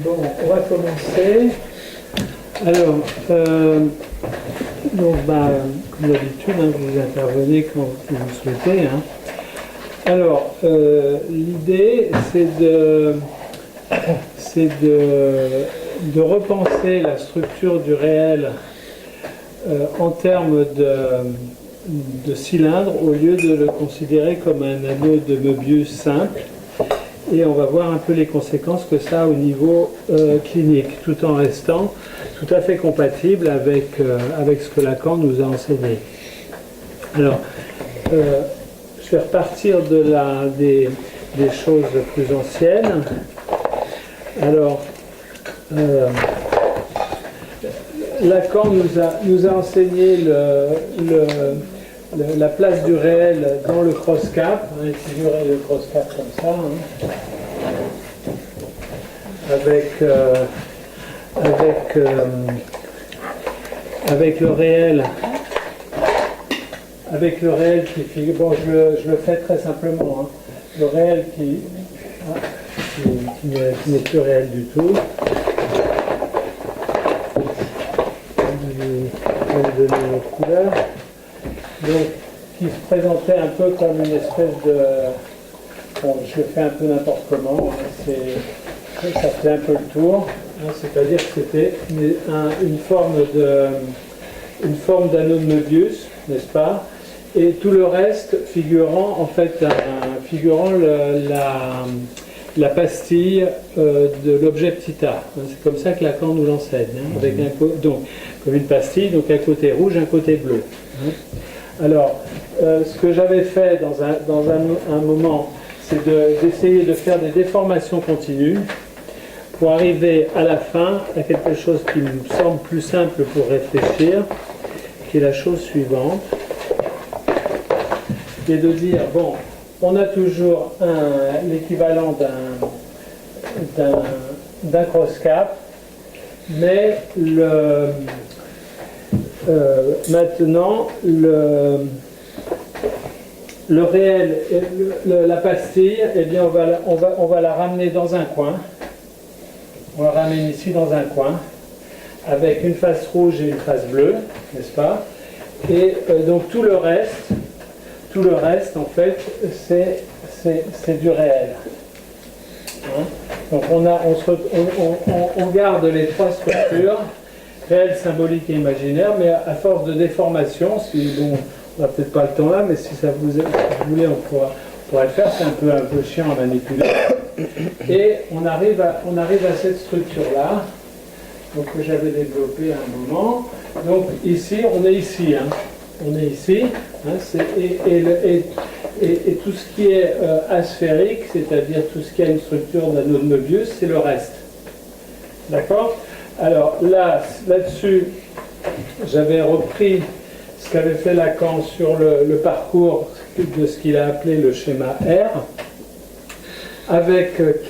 Bon, on va commencer. Alors, comme d'habitude, vous intervenez quand vous souhaitez. Alors, l'idée, c'est de repenser la structure du réel en termes de cylindre, au lieu de le considérer comme un anneau de Möbius simple. Et on va voir un peu les conséquences que ça a au niveau clinique, tout en restant tout à fait compatible avec ce que Lacan nous a enseigné. Alors, je vais repartir des choses plus anciennes. Alors, Lacan nous a enseigné la place du réel dans le cross-cap. On va figurer le cross-cap comme ça, avec le réel qui figure. Bon, je le fais très simplement. Le réel qui n'est plus réel du tout. Je vais donner une autre couleur. Donc, qui se présentait un peu comme une espèce de... Bon, je le fais un peu n'importe comment, ça fait un peu le tour, c'est-à-dire que c'était une forme d'anneau de Möbius, n'est-ce pas? Et tout le reste figurant, en fait, la pastille de l'objet petit a. C'est comme ça que Lacan nous l'enseigne, avec donc, comme une pastille, donc un côté rouge, un côté bleu. Alors, ce que j'avais fait dans un moment, c'est d'essayer de faire des déformations continues pour arriver à la fin à quelque chose qui me semble plus simple pour réfléchir, qui est la chose suivante, qui est de dire, bon, on a toujours l'équivalent d'un cross-cap, mais maintenant, le réel, la pastille, eh bien, on va la ramener dans un coin. On la ramène ici dans un coin, avec une face rouge et une face bleue, n'est-ce pas? Et donc tout le reste, en fait, c'est du réel. Donc on garde les trois structures, réel, symbolique et imaginaire, mais à force de déformation, on n'a peut-être pas le temps là, mais si vous voulez, on pourra le faire, c'est un peu chiant à manipuler. Et on arrive à cette structure-là, donc que j'avais développée à un moment. Donc ici, on est ici. Et tout ce qui est asphérique, c'est-à-dire tout ce qui a une structure d'anneau de Möbius, c'est le reste. D'accord? Alors là-dessus, j'avais repris ce qu'avait fait Lacan sur le parcours de ce qu'il a appelé le schéma R,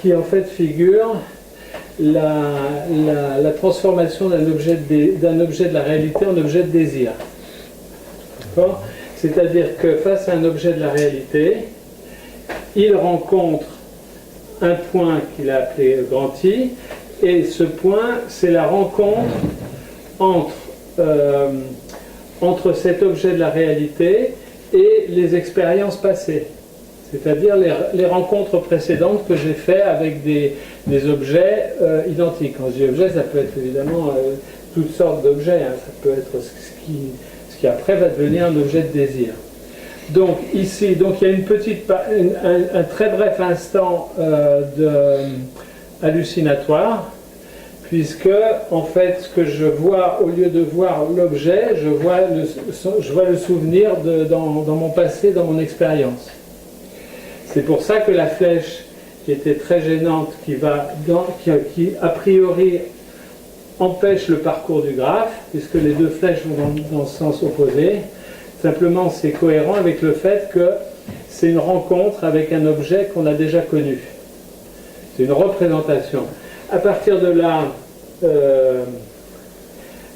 qui en fait figure la transformation d'un objet de la réalité en objet de désir. D'accord ? C'est-à-dire que face à un objet de la réalité, il rencontre un point qu'il a appelé grand I, et ce point, c'est la rencontre entre cet objet de la réalité et les expériences passées. C'est-à-dire les rencontres précédentes que j'ai faites avec des objets identiques. Quand je dis objet, ça peut être évidemment toutes sortes d'objets. Ça peut être ce qui après va devenir un objet de désir. Donc ici, il y a un très bref instant hallucinatoire, puisque en fait ce que je vois, au lieu de voir l'objet, je vois le souvenir dans mon passé, dans mon expérience. C'est pour ça que la flèche qui était très gênante, qui a priori empêche le parcours du graphe, puisque les deux flèches vont dans le sens opposé, simplement c'est cohérent avec le fait que c'est une rencontre avec un objet qu'on a déjà connu. C'est une représentation. À partir de là,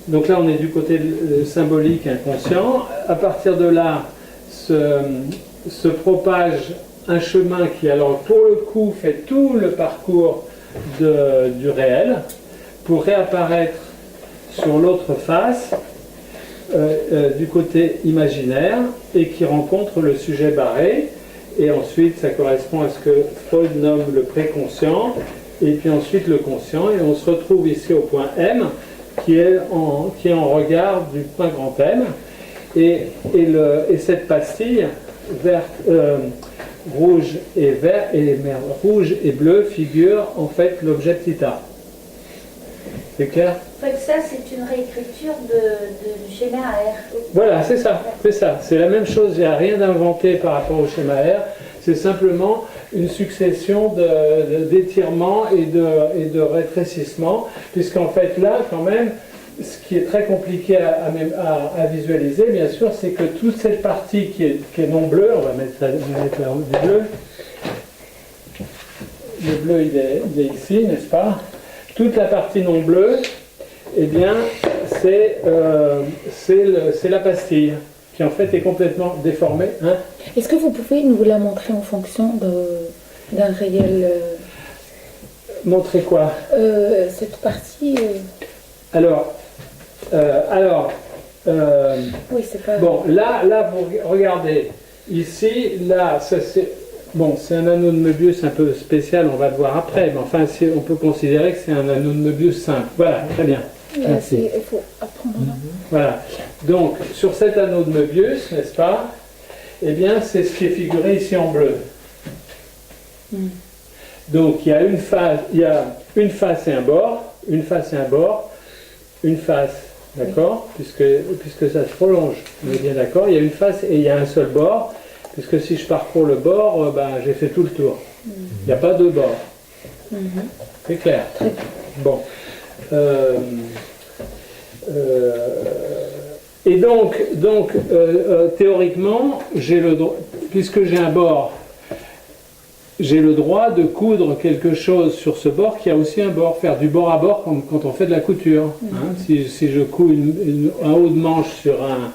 donc là on est du côté symbolique inconscient, à partir de là se propage un chemin qui alors pour le coup fait tout le parcours du réel pour réapparaître sur l'autre face du côté imaginaire et qui rencontre le sujet barré. Et ensuite, ça correspond à ce que Freud nomme le préconscient, et puis ensuite le conscient. Et on se retrouve ici au point M, qui est en regard du point grand M. Et cette pastille verte, rouge et vert, rouge et bleu figure en fait l'objet theta. C'est clair? En fait, ça, c'est une réécriture du schéma R. Voilà, c'est ça, c'est ça. C'est la même chose, il n'y a rien d'inventé par rapport au schéma R. C'est simplement une succession d'étirements et de rétrécissements, puisqu'en fait là, quand même, ce qui est très compliqué à visualiser, bien sûr, c'est que toute cette partie qui est non bleue, on va mettre là du bleu, le bleu il est ici, n'est-ce pas? Toute la partie non bleue, eh bien, c'est la pastille, qui en fait est complètement déformée. Hein. Est-ce que vous pouvez nous la montrer en fonction d'un réel... Montrer quoi? Cette partie... Alors, oui, c'est pas... bon, là, vous regardez, ici, là, ça c'est... Bon, c'est un anneau de Möbius un peu spécial, on va le voir après, mais enfin, on peut considérer que c'est un anneau de Möbius simple. Voilà, très bien. Là, il faut apprendre. Voilà. Donc, sur cet anneau de Möbius, n'est-ce pas? Eh bien, c'est ce qui est figuré ici en bleu. Donc, il y a une face et un bord, une face et un bord, une face, d'accord? Puisque ça se prolonge, on est bien d'accord? Il y a une face et il y a un seul bord, puisque si je parcours le bord, j'ai fait tout le tour. Il n'y a pas deux bords. C'est clair? Bon. Et donc théoriquement, puisque j'ai un bord, j'ai le droit de coudre quelque chose sur ce bord qui a aussi un bord, faire du bord à bord comme quand on fait de la couture. Hein. Si je couds un haut de manche sur un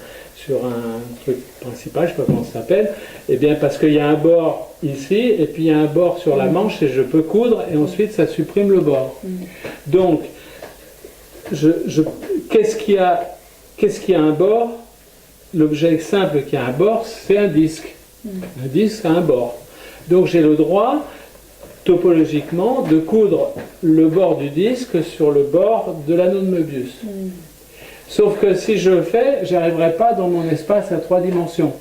truc principal, je ne sais pas comment ça s'appelle, eh bien parce qu'il y a un bord ici, et puis il y a un bord sur la manche, et je peux coudre, et ensuite ça supprime le bord. Donc, qu'est-ce qui a un bord? L'objet simple qui a un bord, c'est un disque. Un disque a un bord. Donc j'ai le droit, topologiquement, de coudre le bord du disque sur le bord de l'anneau de Möbius. Sauf que si je le fais, je n'arriverai pas dans mon espace à 3 dimensions.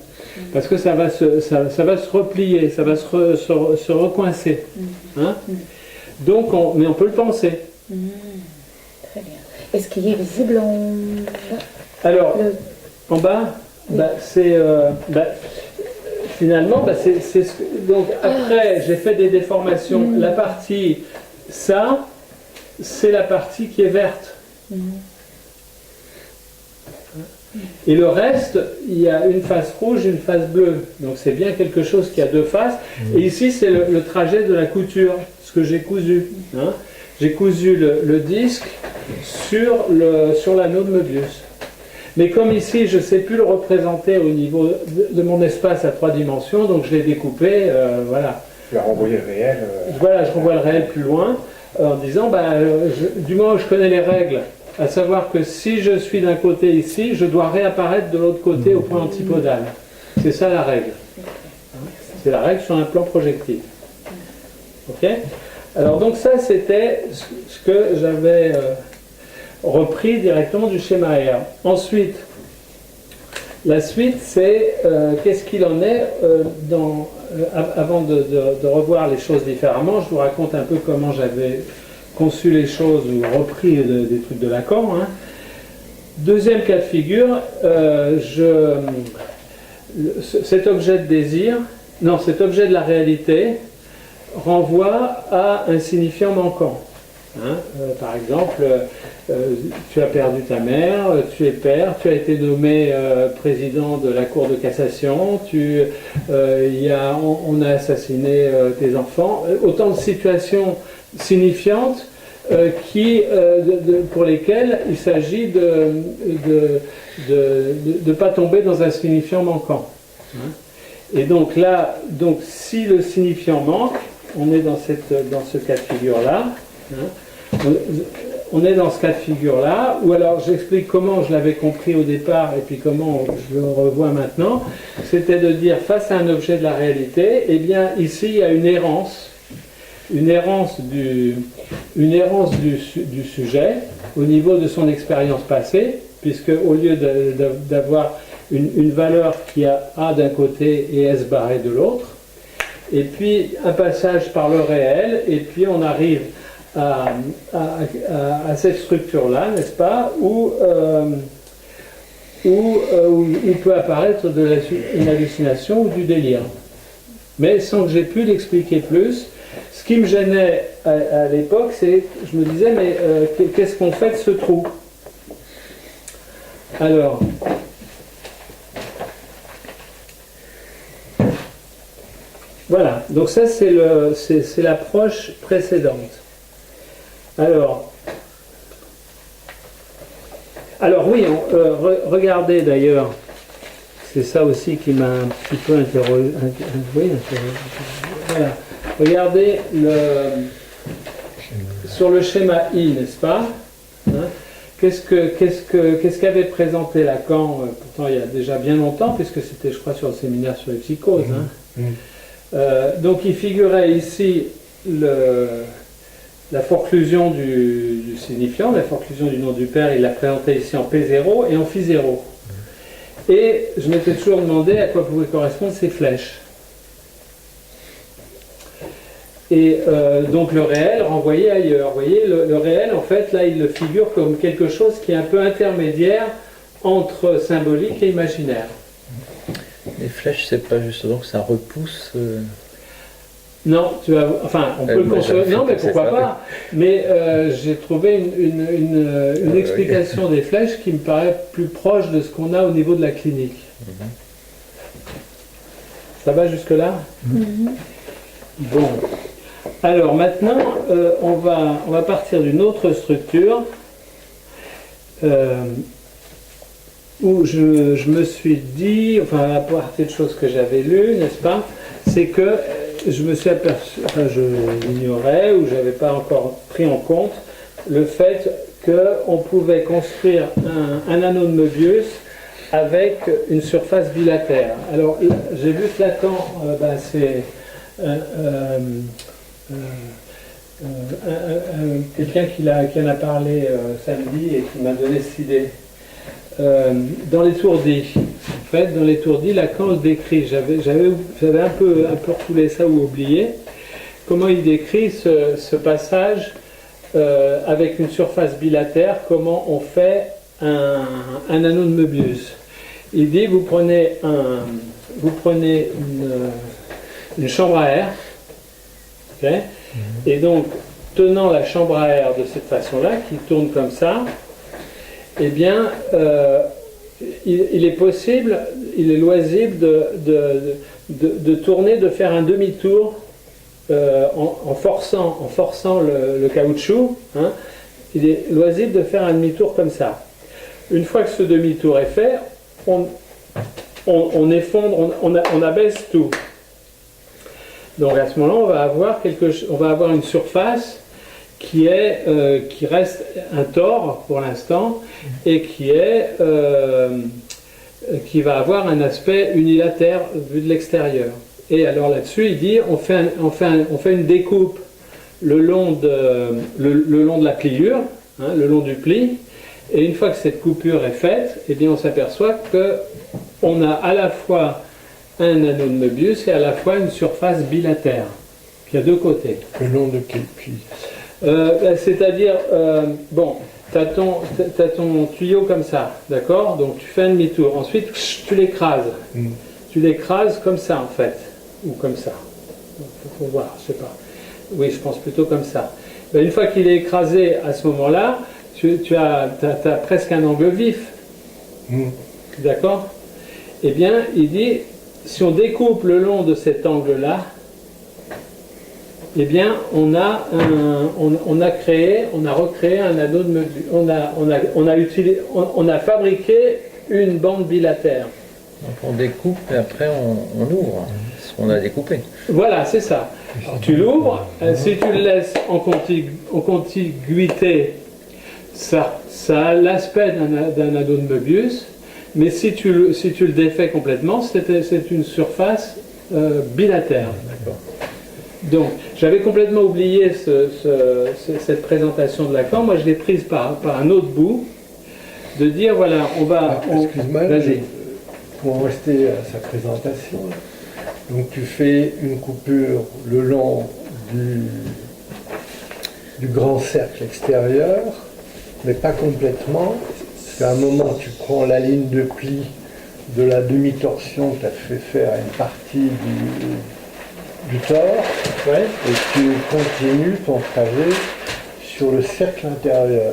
Parce que ça va se replier, ça va se recoincer. Hein? Donc, mais on peut le penser. Très bien. Est-ce qu'il est visible en bas? Alors, en bas, c'est... finalement, c'est ce que... Donc, après, j'ai fait des déformations. La partie, ça, c'est la partie qui est verte. Et le reste, il y a une face rouge, une face bleue. Donc c'est bien quelque chose qui a deux faces. Et ici, c'est le trajet de la couture, ce que j'ai cousu. Hein. J'ai cousu le disque sur l'anneau de Möbius. Mais comme ici, je ne sais plus le représenter au niveau de mon espace à 3 dimensions, donc je l'ai découpé, voilà. Tu as renvoyé le réel. Voilà, je renvoie le réel plus loin, en disant, du moment où je connais les règles, à savoir que si je suis d'un côté ici, je dois réapparaître de l'autre côté au point antipodal. C'est ça la règle. C'est la règle sur un plan projectif. Ok? Alors donc ça, c'était ce que j'avais repris directement du schéma R. Ensuite, la suite, c'est qu'est-ce qu'il en est avant de revoir les choses différemment, je vous raconte un peu comment j'avais conçu les choses ou repris des trucs de Lacan. Hein. Deuxième cas de figure, cet objet de désir, non, cet objet de la réalité renvoie à un signifiant manquant. Hein. Par exemple, tu as perdu ta mère, tu es père, tu as été nommé président de la Cour de cassation, on a assassiné tes enfants. Autant de situations signifiantes pour lesquelles il s'agit de ne pas tomber dans un signifiant manquant. Hein. Et donc là, si le signifiant manque, on est dans ce cas de figure-là. Hein. On est dans ce cas de figure-là, ou alors j'explique comment je l'avais compris au départ et puis comment je le revois maintenant. C'était de dire, face à un objet de la réalité, eh bien ici il y a une errance du sujet au niveau de son expérience passée, puisque au lieu d'avoir une valeur qui a A d'un côté et S barré de l'autre, et puis un passage par le réel, et puis on arrive à cette structure-là, n'est-ce pas, où peut apparaître une hallucination ou du délire. Mais sans que j'aie pu l'expliquer plus, ce qui me gênait à l'époque, c'est, je me disais, mais qu'est-ce qu'on fait de ce trou? Alors, voilà, donc ça c'est l'approche précédente. Alors oui, regardez d'ailleurs, c'est ça aussi qui m'a un petit peu interrogé. Voilà, regardez sur le schéma I, n'est-ce pas, hein, qu'est-ce qu'avait présenté Lacan, pourtant il y a déjà bien longtemps, puisque c'était je crois sur le séminaire sur les psychoses. Hein. Donc il figurait ici la forclusion du signifiant, la forclusion du nom du père, il l'a présenté ici en P0 et en Phi0. Et je m'étais toujours demandé à quoi pouvaient correspondre ces flèches. Et donc le réel renvoyé ailleurs. Vous voyez, le réel, en fait, là, il le figure comme quelque chose qui est un peu intermédiaire entre symbolique et imaginaire. Les flèches, c'est pas justement que ça repousse Non, enfin, on peut le construire. Non, mais pourquoi pas? Mais j'ai trouvé une explication des flèches qui me paraît plus proche de ce qu'on a au niveau de la clinique. Ça va jusque-là? Bon. Alors maintenant, on va partir d'une autre structure où je me suis dit, enfin à partir de choses que j'avais lues, n'est-ce pas, c'est que je me suis aperçu, enfin je l'ignorais ou je n'avais pas encore pris en compte le fait qu'on pouvait construire un anneau de Möbius avec une surface bilatère. Alors j'ai vu que Lacan, c'est quelqu'un qui en a parlé samedi et qui m'a donné cette idée. Dans l'étourdi, en fait, dans l'étourdi, Lacan le décrit. J'avais un peu refoulé ça ou oublié. Comment il décrit ce passage avec une surface bilatère, comment on fait un anneau de Möbius. Il dit vous prenez une chambre à air, okay, et donc tenant la chambre à air de cette façon-là, qui tourne comme ça, eh bien, il est possible, il est loisible de tourner, de faire un demi-tour en forçant le caoutchouc. Hein, il est loisible de faire un demi-tour comme ça. Une fois que ce demi-tour est fait, on effondre, on abaisse tout. Donc à ce moment-là, on va avoir une surface qui reste un tore pour l'instant et qui va avoir un aspect unilatère vu de l'extérieur. Et alors là-dessus, il dit on fait une découpe le long de la pliure, hein, le long du pli, et une fois que cette coupure est faite, eh bien on s'aperçoit qu'on a à la fois un anneau de Möbius et à la fois une surface bilatère qui a deux côtés. Le long de quel pli? C'est-à-dire, tu as ton tuyau comme ça, d'accord? Donc tu fais un demi-tour. Ensuite, tu l'écrases. Tu l'écrases comme ça, en fait. Ou comme ça. Il faut voir, je sais pas. Oui, je pense plutôt comme ça. Une fois qu'il est écrasé, à ce moment-là, tu as presque un angle vif. D'accord? Eh bien, il dit, si on découpe le long de cet angle-là, eh bien, on a recréé un anneau de Möbius. On a fabriqué une bande bilatère. Donc on découpe et après on ouvre ce qu'on a découpé. Voilà, c'est ça. Alors, tu l'ouvres, si tu le laisses en contiguïté, ça a l'aspect d'un anneau de Möbius, mais si tu le défais complètement, c'est une surface bilatère. D'accord. Donc, j'avais complètement oublié cette présentation de Lacan. Moi, je l'ai prise par un autre bout, de dire, voilà, Excuse-moi, vas-y. pour en rester à sa présentation, donc tu fais une coupure le long du grand cercle extérieur, mais pas complètement. Parce qu'à un moment, tu prends la ligne de pli de la demi-torsion que tu as fait faire à une partie du tore, Ouais. et tu continues ton trajet sur le cercle intérieur.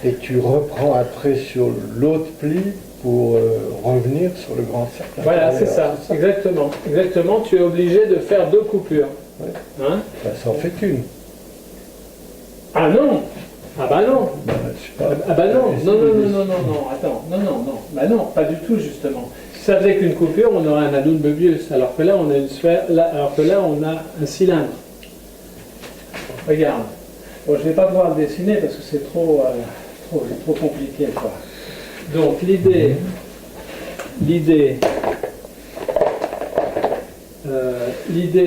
Et tu reprends après sur l'autre pli pour revenir sur le grand cercle Voilà, intérieur. c'est ça, exactement. Exactement, tu es obligé de faire 2 coupures. Ouais. Hein? Ça en fait une. Ah non! Ah bah non! Je sais pas. Ah bah non, attends, non, bah non, pas du tout justement. Si ça faisait qu'une coupure, on aurait un anneau de Möbius, alors que là on a une sphère, alors que là on a un cylindre. Regarde. Bon, je vais pas pouvoir le dessiner parce que c'est trop compliqué, quoi. Donc l'idée,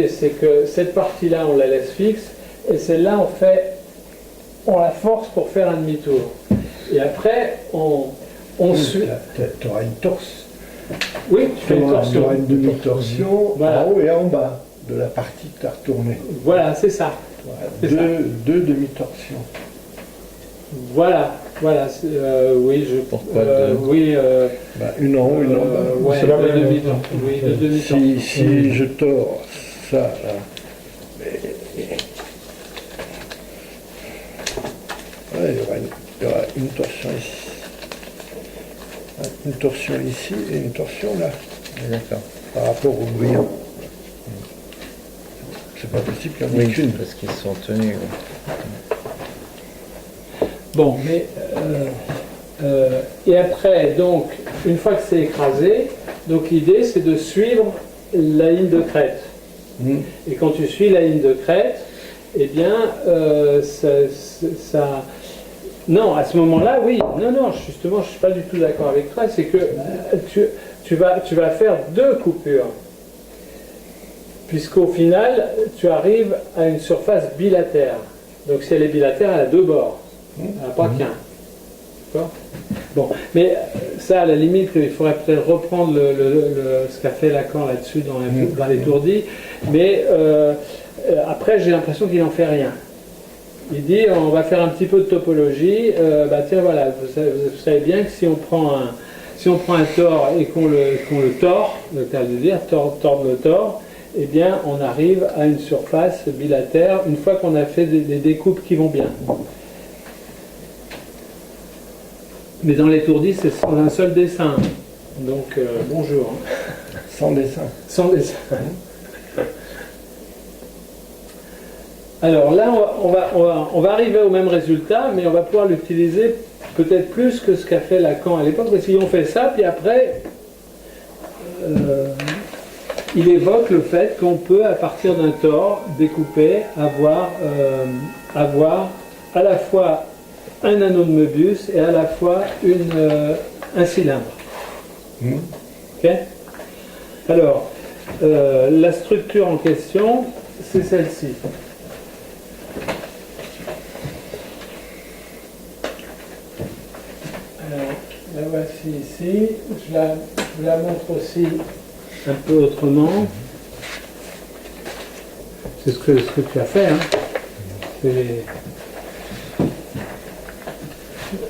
c'est que cette partie-là on la laisse fixe et celle-là on la force pour faire un demi-tour. Et après, on suit. Tu auras une torse. Oui, tu fais une Tu torsion. auras une demi-torsion Voilà. en haut et en bas de la partie que tu as retournée. Voilà, c'est ça. Voilà. C'est ça. Deux demi-torsions. Voilà. Oui, Pourquoi oui. Une en haut, une en bas. Ouais, C'est la deux même. demi-torsions. Oui, deux demi-torsions. Si je tords ça, là, il y aura une torsion ici. Une torsion ici et une torsion là, D'accord. par rapport au brillant. C'est pas possible qu'il y en ait Oui, qu'une. parce qu'ils sont tenus. Oui. Bon, mais et après, donc, une fois que c'est écrasé, donc l'idée c'est de suivre la ligne de crête. Et quand tu suis la ligne de crête, eh bien, ça... Non, à ce moment-là, oui. Non, justement, je ne suis pas du tout d'accord avec toi. C'est que tu vas faire 2 coupures. Puisqu'au final, tu arrives à une surface bilatère. Donc si elle est bilatère, elle a 2 bords. Elle n'a pas qu'un. D'accord ? Bon, mais ça, à la limite, il faudrait peut-être reprendre ce qu'a fait Lacan là-dessus dans l'étourdi. Mais après, j'ai l'impression qu'il n'en fait rien. Il dit, on va faire un petit peu de topologie. Tiens, voilà, vous savez bien que si on prend un tore et qu'on le tord, le cas de dire, tordre le tore, eh bien, on arrive à une surface bilatère une fois qu'on a fait des découpes qui vont bien. Mais dans l'étourdi, c'est sur un seul dessin. Donc, bonjour. Sans dessin. Sans dessin. Alors là, on va arriver au même résultat, mais on va pouvoir l'utiliser peut-être plus que ce qu'a fait Lacan à l'époque, parce qu'ils ont fait ça, puis après, il évoque le fait qu'on peut, à partir d'un tore découpé, avoir à la fois un anneau de Möbius et à la fois un cylindre. Ok ? Alors, la structure en question, c'est celle-ci. Alors, la voici ici. Je vous la montre aussi un peu autrement. C'est ce que tu as fait. Hein.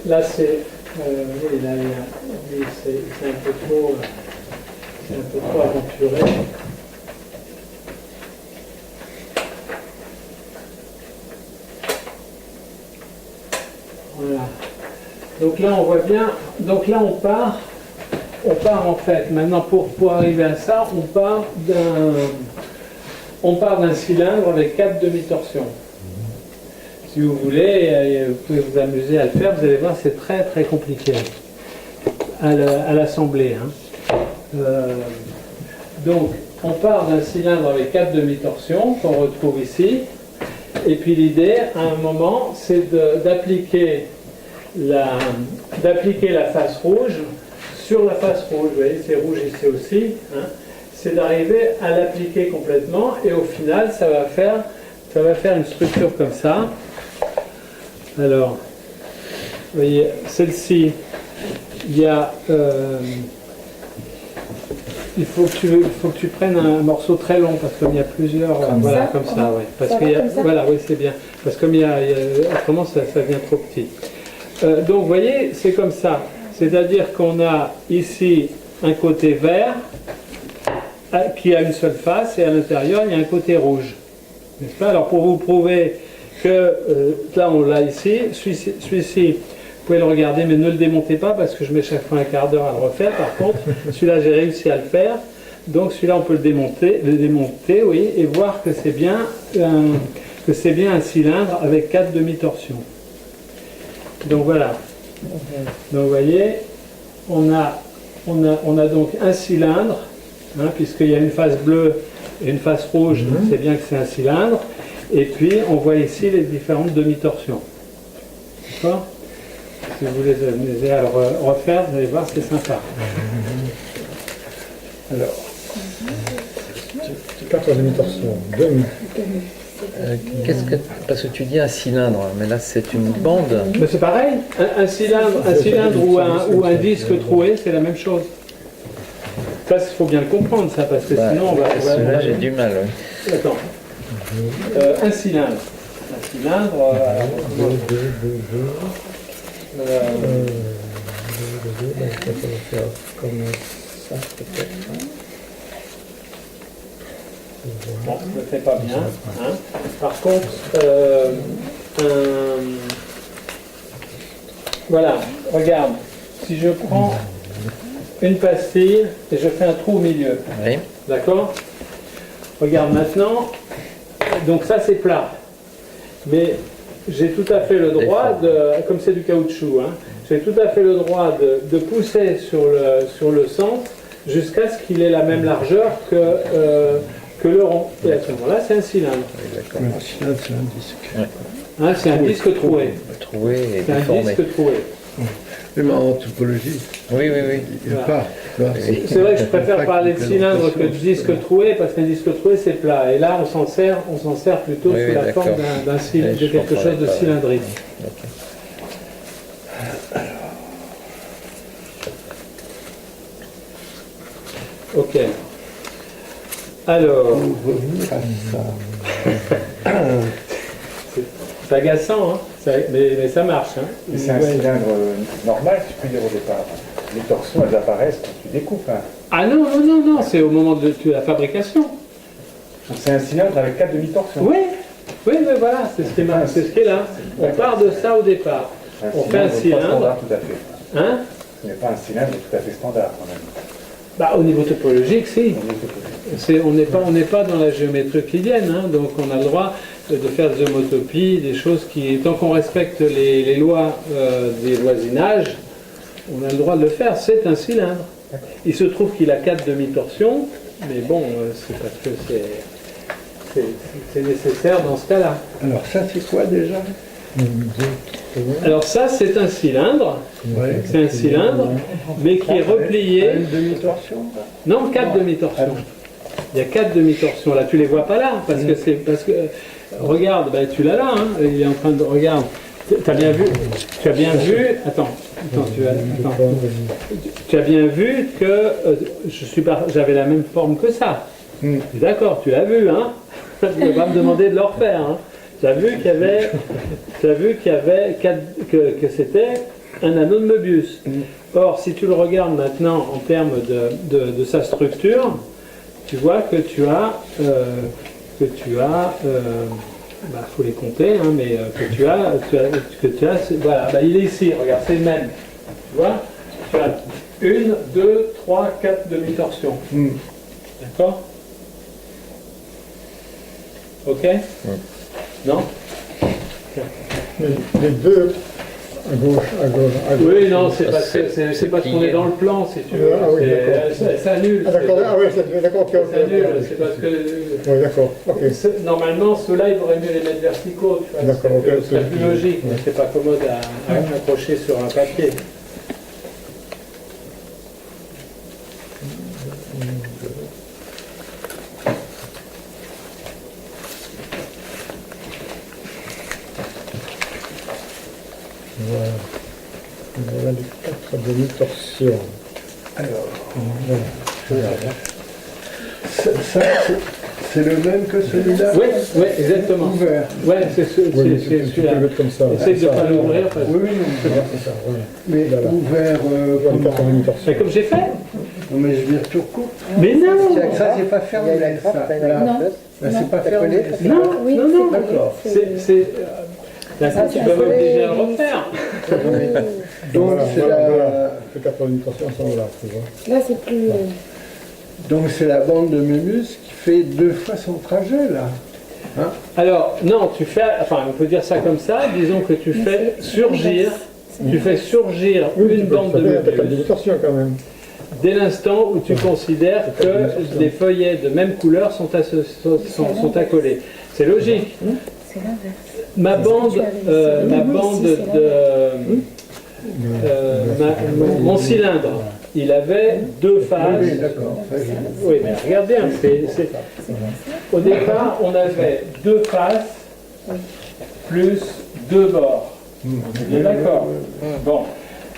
Là, c'est oui, là, c'est un peu trop aventuré. Voilà. Donc là, on voit bien. Donc là, on part en fait. Maintenant, pour arriver à ça, on part d'un cylindre avec 4 demi-torsions. Si vous voulez, vous pouvez vous amuser à le faire. Vous allez voir, c'est très très compliqué à l'assembler. Hein. Donc, on part d'un cylindre avec 4 demi-torsions qu'on retrouve ici. Et puis l'idée, à un moment, c'est d'appliquer la face rouge sur la face rouge. Vous voyez, c'est rouge ici aussi. Hein. C'est d'arriver à l'appliquer complètement et au final, ça va faire une structure comme ça. Alors, vous voyez, celle-ci, il y a... il faut que tu prennes un morceau très long parce qu'il y a plusieurs... voilà, comme ça, oui. Parce qu'il y a, voilà, oui, c'est bien. Parce que autrement, ça devient trop petit. Donc, vous voyez, c'est comme ça. C'est-à-dire qu'on a ici un côté vert qui a une seule face et à l'intérieur, il y a un côté rouge. N'est-ce pas? Alors, pour vous prouver que là, on l'a ici, celui-ci, vous pouvez le regarder, mais ne le démontez pas parce que je mets chaque fois un quart d'heure à le refaire. Par contre, celui-là, j'ai réussi à le faire. Donc, celui-là, on peut le démonter, oui, et voir que c'est bien un cylindre avec 4 demi-torsions. Donc, voilà. Donc, vous voyez, on a donc un cylindre, hein, puisqu'il y a une face bleue et une face rouge, donc c'est bien que c'est un cylindre. Et puis, on voit ici les différentes demi-torsions. D'accord? Si vous voulez m'aider à le refaire, vous allez voir, c'est sympa. Alors, tu perds ton demi-torsion, demi. Parce que tu dis un cylindre, mais là c'est une bande. Mais c'est pareil, un cylindre ou un disque troué, c'est la même chose. Ça, il faut bien le comprendre, ça, parce que sinon on va... Là j'ai du mal, oui. Attends. Un cylindre. Un cylindre... On va faire comme ça, peut-être. Bon, je ne le fais pas bien. Hein. Par contre, voilà, regarde. Si je prends une pastille et je fais un trou au milieu. Oui. D'accord? Regarde maintenant. Donc ça, c'est plat. Mais j'ai tout à fait le droit, comme c'est du caoutchouc, hein, j'ai tout à fait le droit de pousser sur le centre jusqu'à ce qu'il ait la même largeur que le rond. Et à ce moment-là, c'est un cylindre. Oui, un cylindre, c'est un disque. Ouais. Hein, c'est un disque troué. Troué et C'est un déformé. disque troué. Mais en topologie, Oui, oui, oui. il n'y a Voilà. pas. Tu vois, C'est vrai que je préfère pas parler de qu'il cylindre plaise que de disque troué, parce qu'un disque troué, c'est plat. Et là, on s'en sert plutôt Oui, sous oui, la forme d'accord. d'un cylindre, Oui, de je quelque chose de comprends, cylindrique. Ok. Alors, Pour revenir à ça. c'est agaçant, hein, mais ça marche. Hein. Et c'est un Ouais. cylindre normal, si je peux dire au départ. Les torsions, elles apparaissent quand tu découpes. Hein. Ah non, non, non, non, c'est au moment de la fabrication. Donc c'est un cylindre avec 4 demi-torsions. Oui, oui, mais voilà, c'est ce qui est là. On part de ça au départ. On fait un pas cylindre. standard tout à fait. Hein? Ce n'est pas un cylindre tout à fait standard quand même. Bah, au niveau topologique, si. On n'est pas dans la géométrie euclidienne, hein, donc on a le droit de faire des homotopies, des choses qui, tant qu'on respecte les lois des voisinages, on a le droit de le faire. C'est un cylindre. Il se trouve qu'il a 4 demi-torsions, mais bon, c'est parce que c'est nécessaire dans ce cas-là. Alors ça, c'est quoi déjà? Alors ça, c'est un cylindre. Ouais. C'est un cylindre, mais qui est replié. Une demi-torsion? Non, 4 demi-torsions. Il y a 4 demi-torsions. Là, tu les vois pas là, parce que regarde, ben, tu l'as là. Hein, il est en train de regarde. Tu as bien vu. Attends, tu as bien vu que j'avais la même forme que ça. D'accord, tu l'as vu, hein. Tu ne vas pas me demander de le refaire. Hein. Tu as vu qu'il y avait que c'était un anneau de Möbius. Or, si tu le regardes maintenant en termes de sa structure, tu vois que tu as, faut les compter, hein, mais voilà, bah, il est ici, regarde, c'est le même. Tu vois, tu as 1, 2, 3, 4 demi-torsions. D'accord? Ok? Non? Les deux À gauche, à gauche, à gauche. Oui, non, c'est parce que c'est c'est parce qu'on plié. est dans le plan, si tu veux. Ah oui, d'accord. Ça annule. Ah d'accord, ah oui, d'accord, ok, ok. Ça annule, c'est parce que Oui, d'accord, ok. normalement ceux-là, il vaudrait mieux les mettre verticaux, tu vois. D'accord, ok, Ce serait plus logique, mais c'est pas commode à accrocher sur un papier. Voilà les 4 demi-torsions. Alors, Voilà. ça, c'est le même que celui-là? Oui, oui, exactement. Ouvert. Ouais, c'est Oui, tu celui-là. peux le mettre comme ça. Essaye de ne Ça, pas l'ouvrir parce que. Oui, oui, non. C'est ça, voilà. Mais Voilà. ouvert, Voilà les 4 comment? demi-torsions. Mais comme j'ai fait. Non, mais je vais recoupé. Mais non. Ça, c'est pas fermé, ça. Là, Non. là, c'est pas fermé. Non, Oui, non, non. c'est- D'accord. Là, Ah, tu c'est peux collé, m'obliger à le oui. refaire. Donc, Voilà, c'est voilà, la... voilà. Les 4 demi-torsions sont là, tu vois. Là, c'est plus. Donc c'est la bande de Mémus qui fait 2 fois son trajet là. Hein? Alors, non, tu fais, enfin, on peut dire ça comme ça, disons que tu fais surgir, tu fais surgir Oui, une bande de ça fait 4 Möbius demi-torsions quand même. dès l'instant où tu considères que des feuillets de même couleur sont accolés. C'est logique. C'est l'inverse. Ma bande, mon cylindre, il avait 2 phases. Oui, d'accord. Ça, j'ai- Oui, mais regarde bien, au départ, on avait 2 faces plus 2 bords. On est d'accord? Bon.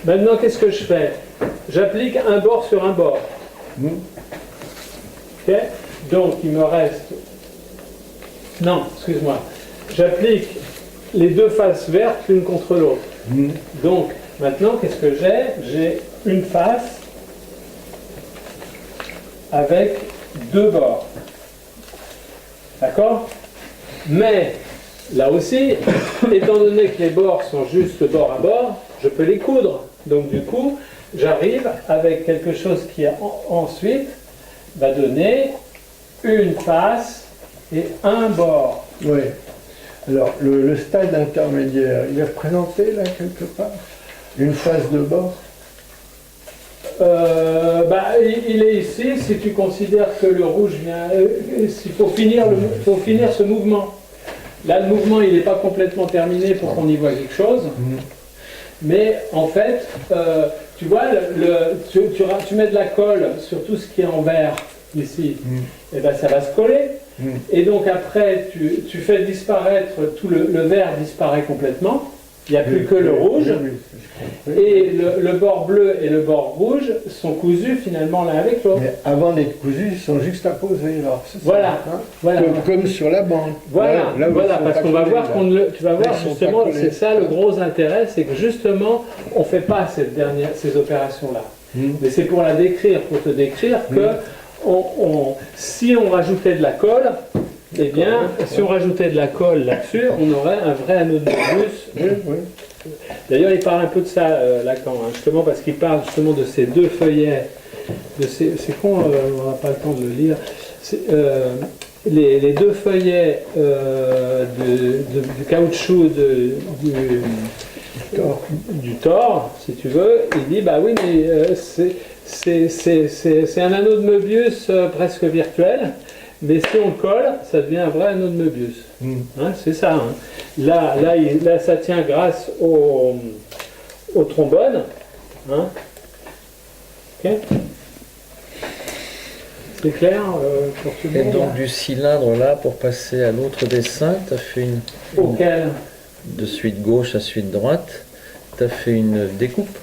Maintenant, qu'est-ce que je fais? J'applique un bord sur un bord. Ok? Donc, il me reste... Non, excuse-moi. J'applique les 2 faces vertes l'une contre l'autre. Donc, maintenant, qu'est-ce que j'ai? J'ai une face avec 2 bords. D'accord? Mais, là aussi, étant donné que les bords sont juste bord à bord, je peux les coudre. Donc du coup, j'arrive avec quelque chose qui ensuite va donner une face et un bord. Oui. Alors, le stade intermédiaire, il est représenté là quelque part? Une face de bord? Il est ici si tu considères que le rouge vient. Il faut finir ce mouvement. Là, le mouvement, il n'est pas complètement terminé pour qu'on y voit quelque chose. Mais en fait, tu vois, tu mets de la colle sur tout ce qui est en vert ici, et ben ça va se coller. Et donc après, tu fais disparaître tout le vert disparaît complètement. Il n'y a plus que le rouge. Et le bord bleu et le bord rouge sont cousus finalement l'un avec l'autre. Mais avant d'être cousus, ils sont juxtaposés. Alors, c'est ça, Voilà, hein? voilà. Comme sur la bande. Voilà, Là où ils voilà, sont parce pas qu'on va collés, voir là. tu vas voir Ils sont justement, pas collés. c'est ça le gros intérêt, c'est que justement, on ne fait pas ces opérations-là. Mais c'est pour la décrire, pour te décrire que si on rajoutait de la colle, eh bien, si on rajoutait de la colle là-dessus, on aurait un vrai anneau de Möbius. Oui, oui. D'ailleurs, il parle un peu de ça, Lacan, hein, justement, parce qu'il parle justement de ces 2 feuillets, c'est con, on n'a pas le temps de le lire. Les 2 feuillets du caoutchouc du Thor, si tu veux, il dit, bah oui, mais c'est un anneau de Möbius presque virtuel, mais si on le colle, ça devient un vrai anneau de Möbius. Hein, c'est ça. Hein. Là, ça tient grâce au trombone. Hein. Ok. C'est clair pour tout le Et monde? donc du cylindre là, pour passer à l'autre dessin, tu as fait Auquel? de suite gauche à suite droite, tu as fait une découpe.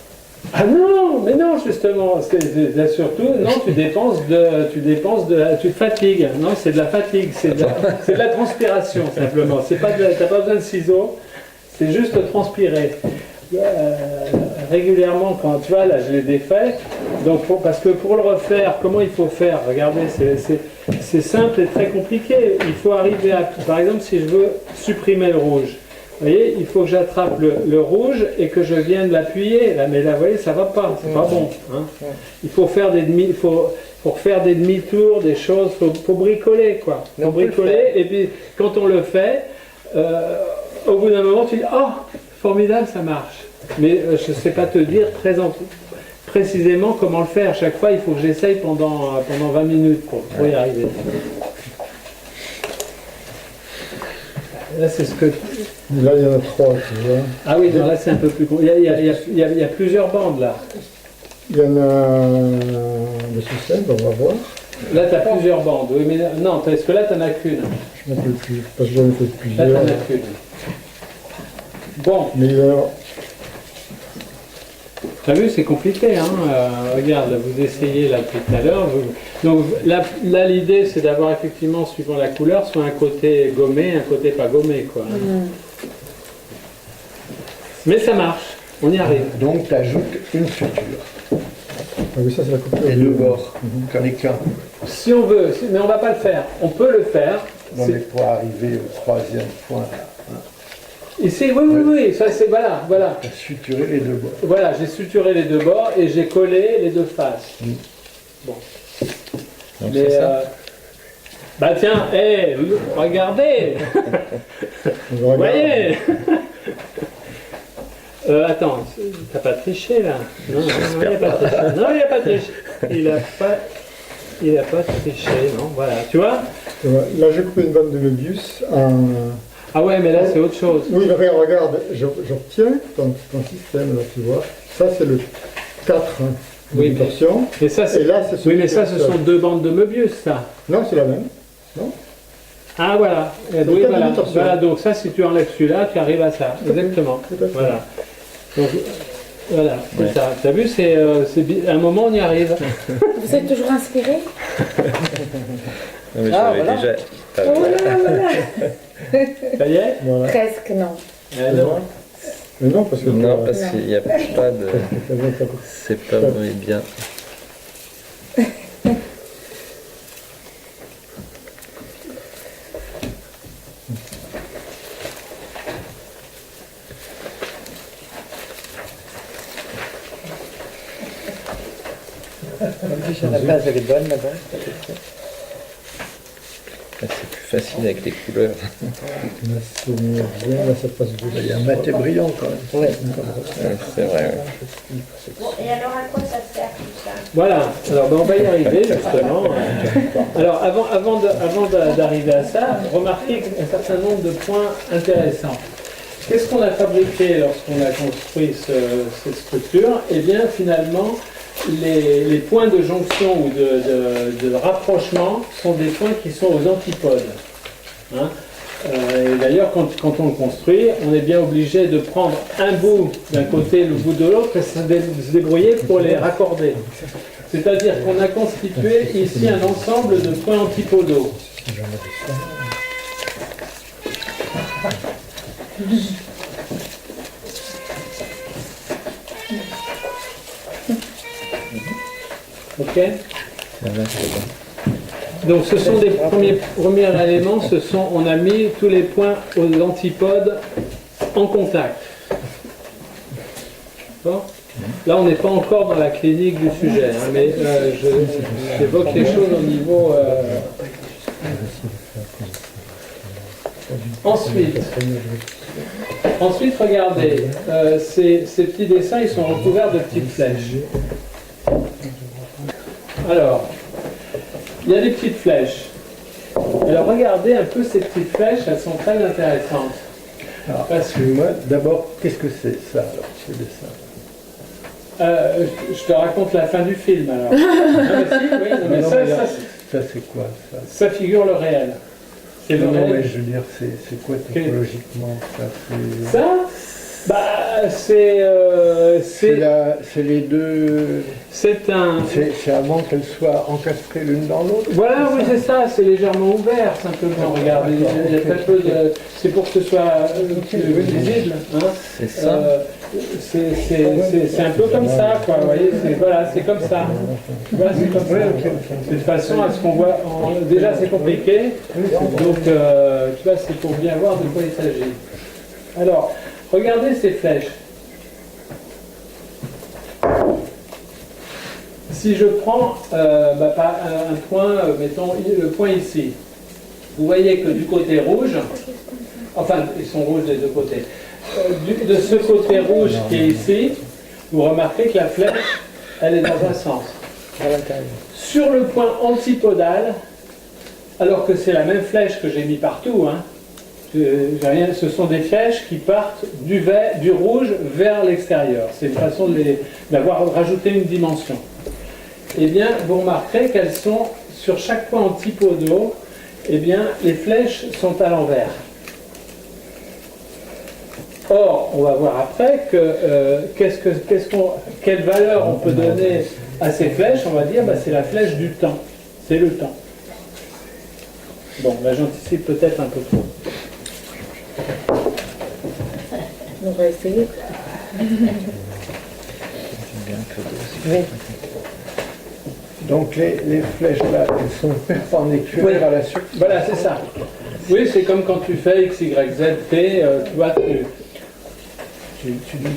Ah non, mais non, justement, c'est surtout, non, tu te fatigues. Non, c'est de la fatigue, c'est de la transpiration simplement. T'as pas besoin de ciseaux, c'est juste transpirer. Régulièrement, quand tu vois, là, je l'ai défait. Donc, parce que pour le refaire, comment il faut faire? Regardez, c'est simple et très compliqué. Il faut arriver à, par exemple, si je veux supprimer le rouge. Vous voyez, il faut que j'attrape le rouge et que je vienne l'appuyer. Là, mais là, vous voyez, ça va pas, c'est pas bon. Hein. Il faut faire pour faire des demi-tours, des choses, faut bricoler, quoi. Faut bricoler, et puis quand on le fait, au bout d'un moment, tu dis, oh, formidable, ça marche. Mais je ne sais pas te dire précisément comment le faire. Chaque fois, il faut que j'essaye pendant 20 minutes pour y arriver. Là, c'est ce que... Là, il y en a 3, tu vois. Ah oui, non, là, c'est un peu plus... Il y a plusieurs bandes, là. Il y en a des systèmes, on va voir. Là, tu as plusieurs bandes. Oui, mais non, est-ce que là, tu n'en as qu'une? Je n'en peux plus, parce que j'en ai fait Là, plusieurs. tu n'en as qu'une. Bon. Mais alors, Tu as vu, c'est compliqué, hein. Regarde, vous essayez là tout à l'heure. Donc là, l'idée, c'est d'avoir effectivement, suivant la couleur, soit un côté gommé, un côté pas gommé, quoi. Mais ça marche, on y arrive. Donc tu ajoutes une suture ah oui, ça c'est la coupure. et deux bords, qu'en est qu'un. Si on veut, mais on va pas le faire. On peut le faire. Non, mais pour arriver au troisième point, Ici, oui, ça c'est, voilà. tu as suturé les deux bords. Voilà, j'ai suturé les deux bords et j'ai collé les deux faces. Bon. Donc Mais, c'est ça. bah tiens, regardez. Vous voyez. Attends, t'as pas triché là? Non, il n'a pas triché. Non, il n'a pas triché. Il a pas triché, non, voilà. Tu vois? Tu vois, là, j'ai coupé une bande de Möbius en... Ah ouais, mais là c'est autre chose. Oui, mais regarde, j'obtiens ton système, là, tu vois. Ça, c'est le 4 Oui, de torsion. Mais ça, Et là, c'est oui, mais ça, ce sont deux bandes de Möbius, ça. Non, c'est la même. Ah voilà. Et oui, voilà, donc ça, si tu enlèves celui-là, tu arrives à ça. Exactement. Tout à fait. Voilà. Donc, voilà, c'est Ouais. ça. Tu as vu, à un moment, on y arrive. Vous êtes toujours inspiré? Non, mais Ah, j'avais voilà. déjà. Oh là là. Ça y est? Voilà. Presque non. Non. Mais non, parce que... Non, parce qu'il n'y a pas de. que... C'est pas vraiment bien. La base, elle est bonne là-bas. Là, c'est plus facile avec les couleurs. C'est bien, là, ça passe bien. Il y a un maté brillant quand même. Ouais. Ouais, c'est vrai. Ouais. Bon, et alors à quoi ça sert tout ça? Voilà, alors ben, on va y arriver justement. Alors avant d'arriver à ça, remarquez un certain nombre de points intéressants. Qu'est-ce qu'on a fabriqué lorsqu'on a construit cette structure? Eh bien finalement, les points de jonction ou de rapprochement sont des points qui sont aux antipodes. Hein. Et d'ailleurs, quand on le construit, on est bien obligé de prendre un bout d'un côté, le bout de l'autre, et se débrouiller pour les raccorder. C'est-à-dire qu'on a constitué ici un ensemble de points antipodaux. Ok? Donc ce sont des premiers éléments, on a mis tous les points aux antipodes en contact. D'accord? Là on n'est pas encore dans la clinique du sujet, hein, mais j'évoque les choses au niveau... Ensuite, regardez, ces petits dessins, ils sont recouverts de petites flèches. Alors, il y a des petites flèches. Alors regardez un peu ces petites flèches, elles sont très intéressantes. Alors, excuse-moi, d'abord, qu'est-ce que c'est ça, alors, ce dessin? Je te raconte la fin du film alors. Ah, bah, si, oui, non, mais Non, ça, mais là, ça, ça, c'est quoi, ça? ça figure le réel. C'est le Non, réel. mais je veux dire, c'est quoi typologiquement ça? Ça, bah, c'est les deux... c'est un... C'est avant qu'elles soient encastrées l'une dans l'autre? Voilà, oui, c'est ça, c'est légèrement ouvert, simplement. Regardez, il y a très peu de... C'est pour que ce soit visible. Hein. C'est ça. C'est un peu comme ça, quoi. Vous voyez, voilà, c'est comme ça. Voilà, c'est comme ça. C'est de façon à ce qu'on voit. Déjà, c'est compliqué. Donc, tu vois, c'est pour bien voir de quoi il s'agit. Alors, regardez ces flèches. Si je prends un point, mettons le point ici, vous voyez que du côté rouge, enfin ils sont rouges des deux côtés, de ce côté rouge qui est ici, vous remarquez que la flèche, elle est dans un sens. Sur le point antipodal, alors que c'est la même flèche que j'ai mis partout, hein, ce sont des flèches qui partent du rouge vers l'extérieur. C'est une façon d'avoir rajouté une dimension. Eh bien, vous remarquerez qu'elles sont sur chaque point antipodaux, eh bien, les flèches sont à l'envers. Or, on va voir après quelle valeur on peut donner à ces flèches. On va dire, bah, c'est la flèche du temps. C'est le temps. Bon, là j'anticipe peut-être un peu trop. On va essayer. Donc les flèches là, elles sont perpendiculaires à la surface. Voilà, c'est ça. Oui, c'est comme quand tu fais X, Y, Z, T, tu vois,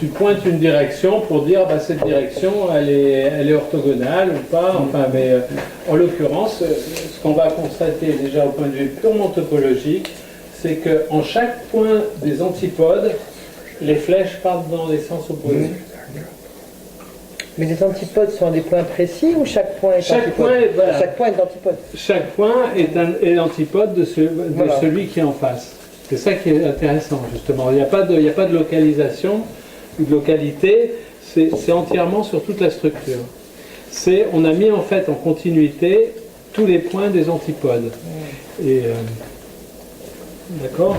tu pointes une direction pour dire bah, cette direction elle est orthogonale ou pas, enfin, mais en l'occurrence, ce qu'on va constater déjà au point de vue purement topologique, c'est qu'en chaque point des antipodes, les flèches partent dans des sens opposés. Mais les antipodes sont à des points précis ou chaque point est Chaque antipode? point, voilà. Chaque point est antipode. Chaque point est l'antipode de celui qui est en face. C'est ça qui est intéressant, justement. Il n'y a pas de localisation ou de localité, c'est entièrement sur toute la structure. On a mis en fait en continuité tous les points des antipodes. Et, d'accord ?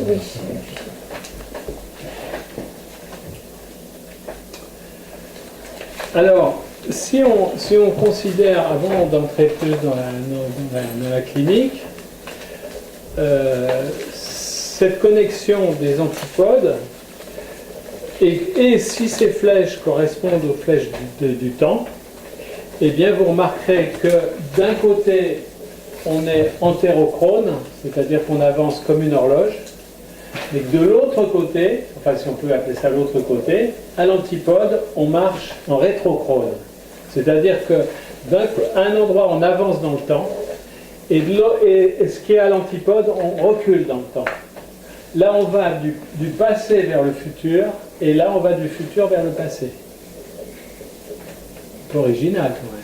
Oui. Alors, si on considère, avant d'entrer plus dans la clinique, cette connexion des antipodes, et si ces flèches correspondent aux flèches du temps, eh bien vous remarquerez que d'un côté, on est antérochrone, c'est-à-dire qu'on avance comme une horloge, et que de l'autre côté, enfin si on peut appeler ça l'autre côté, à l'antipode, on marche en rétrochrone. C'est-à-dire qu'à un endroit, on avance dans le temps, et ce qui est à l'antipode, on recule dans le temps. Là, on va du passé vers le futur, et là, on va du futur vers le passé. C'est original, quand même.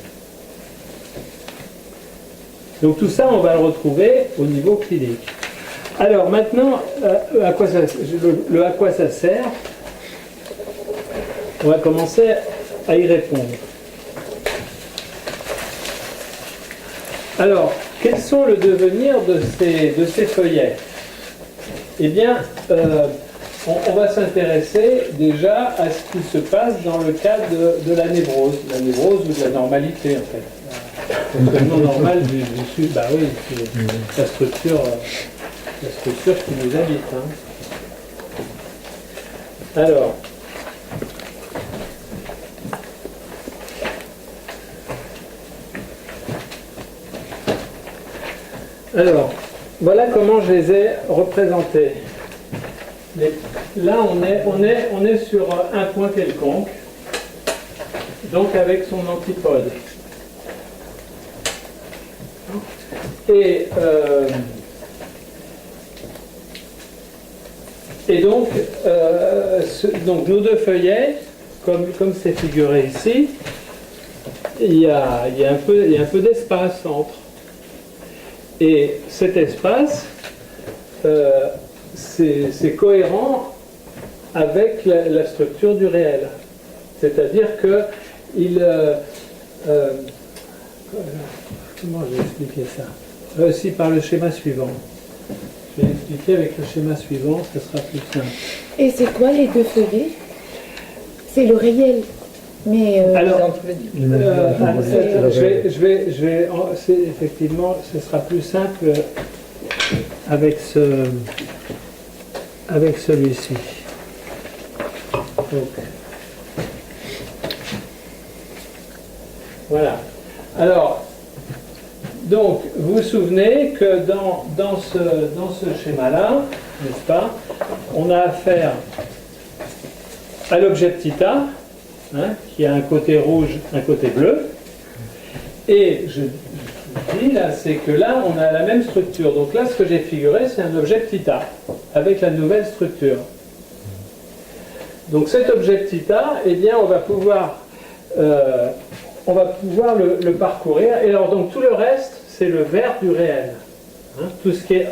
Donc tout ça, on va le retrouver au niveau clinique. Alors maintenant, à quoi ça sert? On va commencer à y répondre. Alors, quels sont le devenir de ces feuillets? Eh bien, on va s'intéresser déjà à ce qui se passe dans le cas de la névrose ou de la normalité en fait. Le fonctionnement normal du bah oui, c'est la structure qui nous habite. Hein. Alors, voilà comment je les ai représentés. Là, on est sur un point quelconque, donc avec son antipode. Et donc nos deux feuillets, comme c'est figuré ici, il y a un peu d'espace entre. Et cet espace, c'est cohérent avec la structure du réel. C'est-à-dire que comment je vais expliquer ça? Aussi par le schéma suivant. Je vais l'expliquer avec le schéma suivant, ce sera plus simple. Et c'est quoi les deux feuillets? C'est le réel. Mais alors, effectivement, ce sera plus simple avec celui-ci. Donc, voilà. Alors, Donc, vous vous souvenez que dans ce schéma-là, n'est-ce pas, on a affaire à l'objet petit a, hein, qui a un côté rouge, un côté bleu. Et je dis là, c'est que là, on a la même structure. Donc là, ce que j'ai figuré, c'est un objet petit a, avec la nouvelle structure. Donc cet objet petit a, eh bien, on va pouvoir le parcourir. Et alors, donc, tout le reste, c'est le vert du réel. Hein, tout ce qui est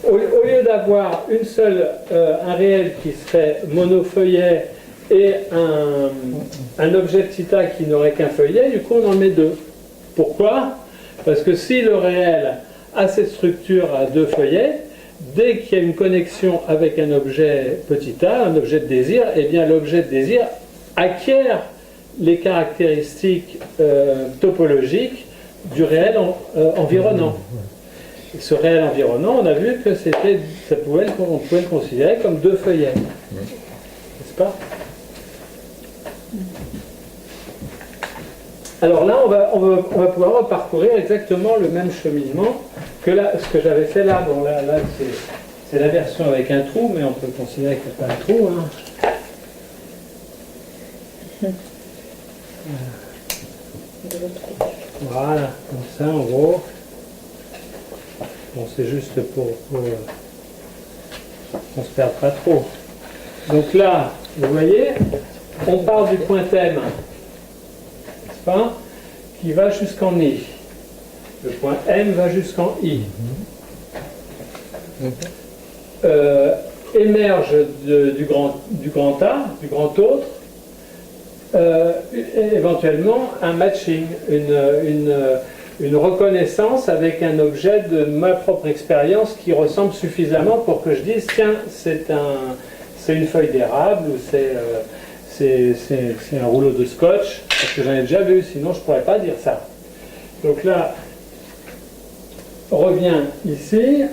au lieu d'avoir un réel qui serait monofeuillet et un objet petit a qui n'aurait qu'un feuillet, du coup, on en met deux. Pourquoi? Parce que si le réel a cette structure à deux feuillets, dès qu'il y a une connexion avec un objet petit a, un objet de désir, eh bien l'objet de désir acquiert les caractéristiques topologiques du réel environnant. Et ce réel environnant, on a vu que on pouvait le considérer comme deux feuillets. N'est-ce pas? Alors là, on va pouvoir parcourir exactement le même cheminement que là, ce que j'avais fait là. Bon, là c'est la version avec un trou, mais on peut considérer qu'il n'y a pas un trou. Hein. Voilà, comme ça en gros. Bon, c'est juste pour qu'on se perde pas trop. Donc là, vous voyez, on part du point thème, n'est-ce pas, qui va jusqu'en I. Le point M va jusqu'en I. Émerge du grand A, du grand autre, éventuellement un matching, une reconnaissance avec un objet de ma propre expérience qui ressemble suffisamment pour que je dise tiens, c'est une feuille d'érable ou c'est un rouleau de scotch, parce que j'en ai déjà vu, sinon je ne pourrais pas dire ça. Donc là, on revient ici,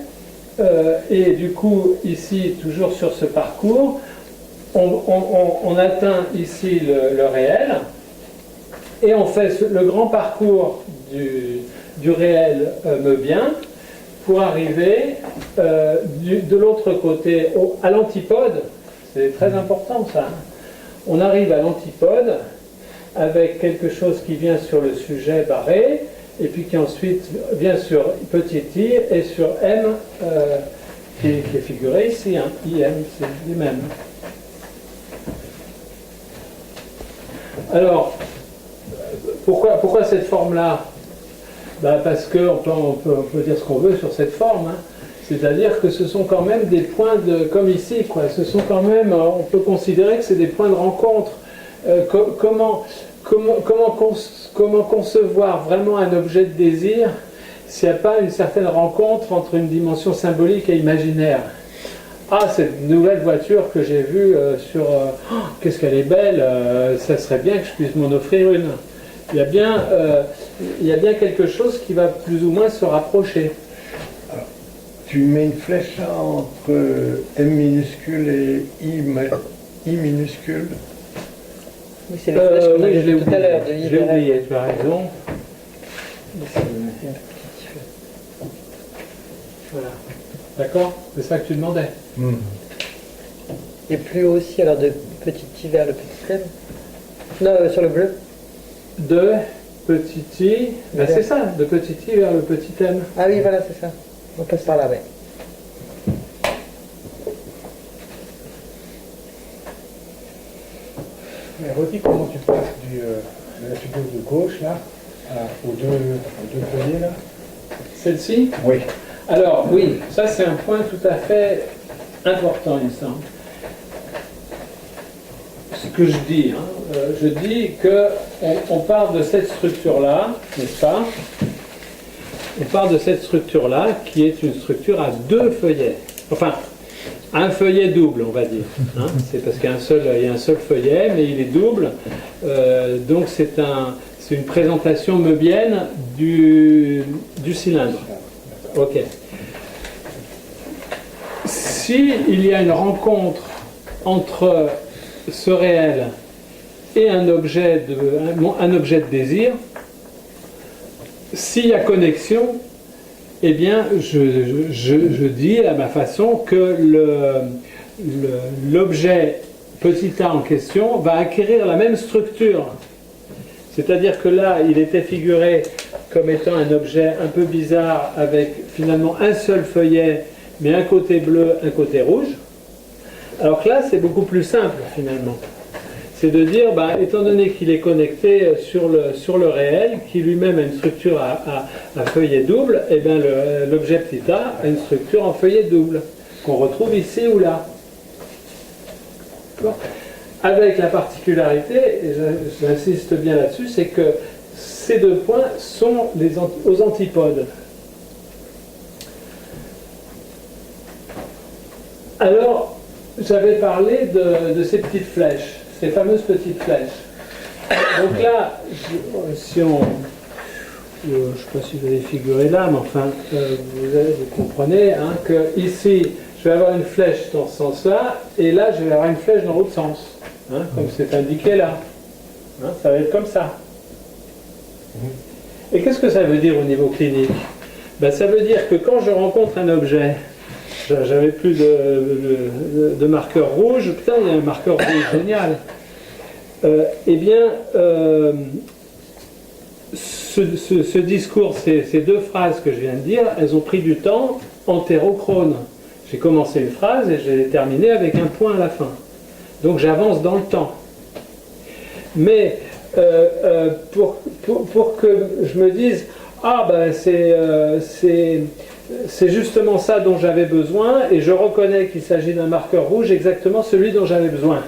et du coup, ici, toujours sur ce parcours, on atteint ici le réel, et on fait le grand parcours du réel meubien pour arriver de l'autre côté à l'antipode. C'est très important ça. On arrive à l'antipode avec quelque chose qui vient sur le sujet barré et puis qui ensuite vient sur petit i et sur m qui est figuré ici. Hein. IM, c'est les mêmes. Alors, pourquoi cette forme-là? Ben parce qu'on peut dire ce qu'on veut sur cette forme. Hein. C'est-à-dire que ce sont quand même des points comme ici, quoi. Ce sont quand même, on peut considérer que c'est des points de rencontre. Comment concevoir vraiment un objet de désir s'il n'y a pas une certaine rencontre entre une dimension symbolique et imaginaire? Ah, cette nouvelle voiture que j'ai vue qu'est-ce qu'elle est belle, ça serait bien que je puisse m'en offrir une. Il y a bien quelque chose qui va plus ou moins se rapprocher. Alors, tu mets une flèche entre M minuscule et I minuscule. Oui, c'est les flèches qu'on a oui, vues tout à l'heure. Je l'ai oublié, tu as raison. Voilà. D'accord? C'est ça que tu demandais. Et plus haut aussi, alors de petit i vers le petit m. Non, sur le bleu. De petit i, ben c'est ça, de petit i vers le petit m. Ah oui, voilà, c'est ça. On passe par là, oui. Mais redis comment tu passes de la figure de gauche, là, aux deux feuillets, là. Celle-ci? Oui. Alors, oui, ça c'est un point tout à fait important, il me semble. Ce que je dis, je dis qu'on part de cette structure-là, n'est-ce pas? On part de cette structure-là, qui est une structure à deux feuillets. Enfin, un feuillet double, on va dire. Hein? C'est parce qu'il y a un seul feuillet, mais il est double. Donc c'est une présentation meubienne du cylindre. Ok. Si il y a une rencontre entre ce réel et un objet de désir, s'il y a connexion, eh bien, je dis à ma façon que l'objet petit a en question va acquérir la même structure. C'est-à-dire que là, il était figuré comme étant un objet un peu bizarre avec finalement un seul feuillet, mais un côté bleu, un côté rouge. Alors que là, c'est beaucoup plus simple finalement. C'est de dire, étant donné qu'il est connecté sur le réel, qui lui-même a une structure à feuillet double, eh bien l'objet petit a a une structure en feuillet double, qu'on retrouve ici ou là. Avec la particularité, et j'insiste bien là-dessus, c'est que ces deux points sont aux antipodes. Alors, j'avais parlé de ces petites flèches, ces fameuses petites flèches. Donc là, si on... je ne sais pas si vous avez figuré là, mais enfin, vous comprenez que ici, je vais avoir une flèche dans ce sens-là, et là, je vais avoir une flèche dans l'autre sens, comme c'est indiqué là. Ça va être comme ça. Et qu'est-ce que ça veut dire au niveau clinique? Ça veut dire que quand je rencontre un objet, j'avais plus de marqueur rouge, putain, il y a un marqueur rouge, génial. Eh bien, ce discours, ces deux phrases que je viens de dire, elles ont pris du temps entérochrone. J'ai commencé une phrase et je l'ai terminée avec un point à la fin. Donc j'avance dans le temps. Mais pour que je me dise, c'est justement ça dont j'avais besoin, et je reconnais qu'il s'agit d'un marqueur rouge, exactement celui dont j'avais besoin.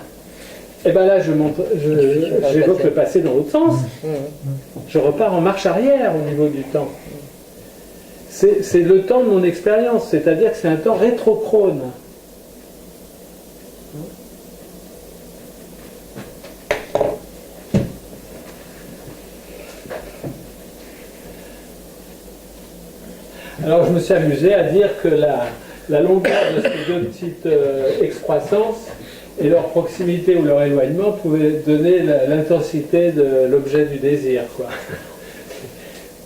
Et bien là, j'évoque le passé dans l'autre sens. Je repars en marche arrière au niveau du temps. C'est le temps de mon expérience, c'est-à-dire que c'est un temps rétrochrone. Alors je me suis amusé à dire que la longueur de ces deux petites excroissances et leur proximité ou leur éloignement pouvaient donner l'intensité de l'objet du désir, quoi.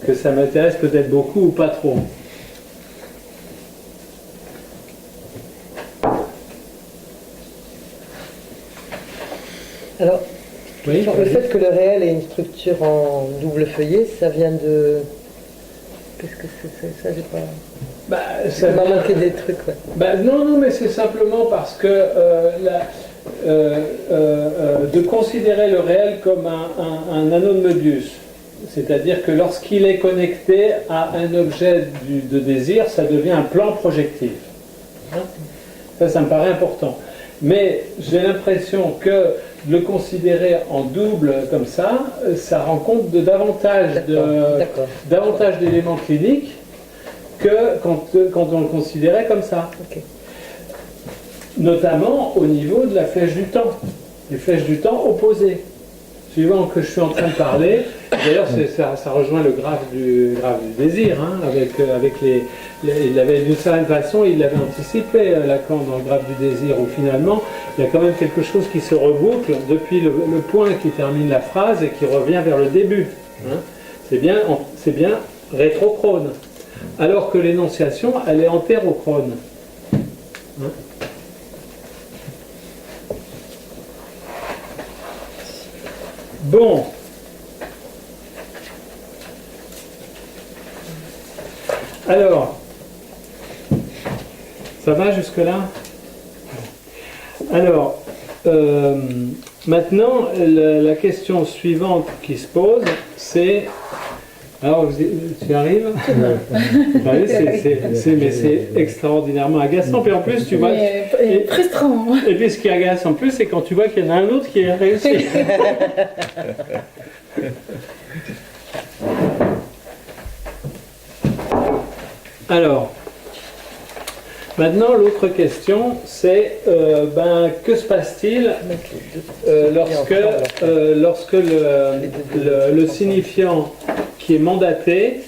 Que ça m'intéresse peut-être beaucoup ou pas trop. Alors, Oui, le fait que le réel ait une structure en double feuillet, ça vient de... Qu'est-ce que c'est ça? J'ai pas... ça m'a vient- manqué des trucs, ouais. non, mais c'est simplement parce que de considérer le réel comme un anneau de Möbius. C'est-à-dire que lorsqu'il est connecté à un objet de désir, ça devient un plan projectif. Ça me paraît important. Mais j'ai l'impression que de le considérer en double comme ça rend compte de D'accord. davantage d'éléments cliniques que quand on le considérait comme ça. Ok. Notamment au niveau de la flèche du temps, les flèches du temps opposées. Suivant que je suis en train de parler, d'ailleurs ça rejoint le graphe du désir, il avait d'une certaine façon, il l'avait anticipé Lacan dans le graphe du désir, où finalement il y a quand même quelque chose qui se reboucle depuis le point qui termine la phrase et qui revient vers le début. C'est bien rétrochrone, alors que l'énonciation elle est entérochrone. Bon. Alors, ça va jusque-là? Alors, maintenant, la question suivante qui se pose, c'est... Alors, tu arrives? Ouais, mais c'est extraordinairement agaçant. Puis en plus, tu vois... Mais frustrant. Et puis ce qui agace en plus, c'est quand tu vois qu'il y en a un autre qui a réussi. Alors, maintenant, l'autre question, c'est que se passe-t-il lorsque le signifiant qui est mandaté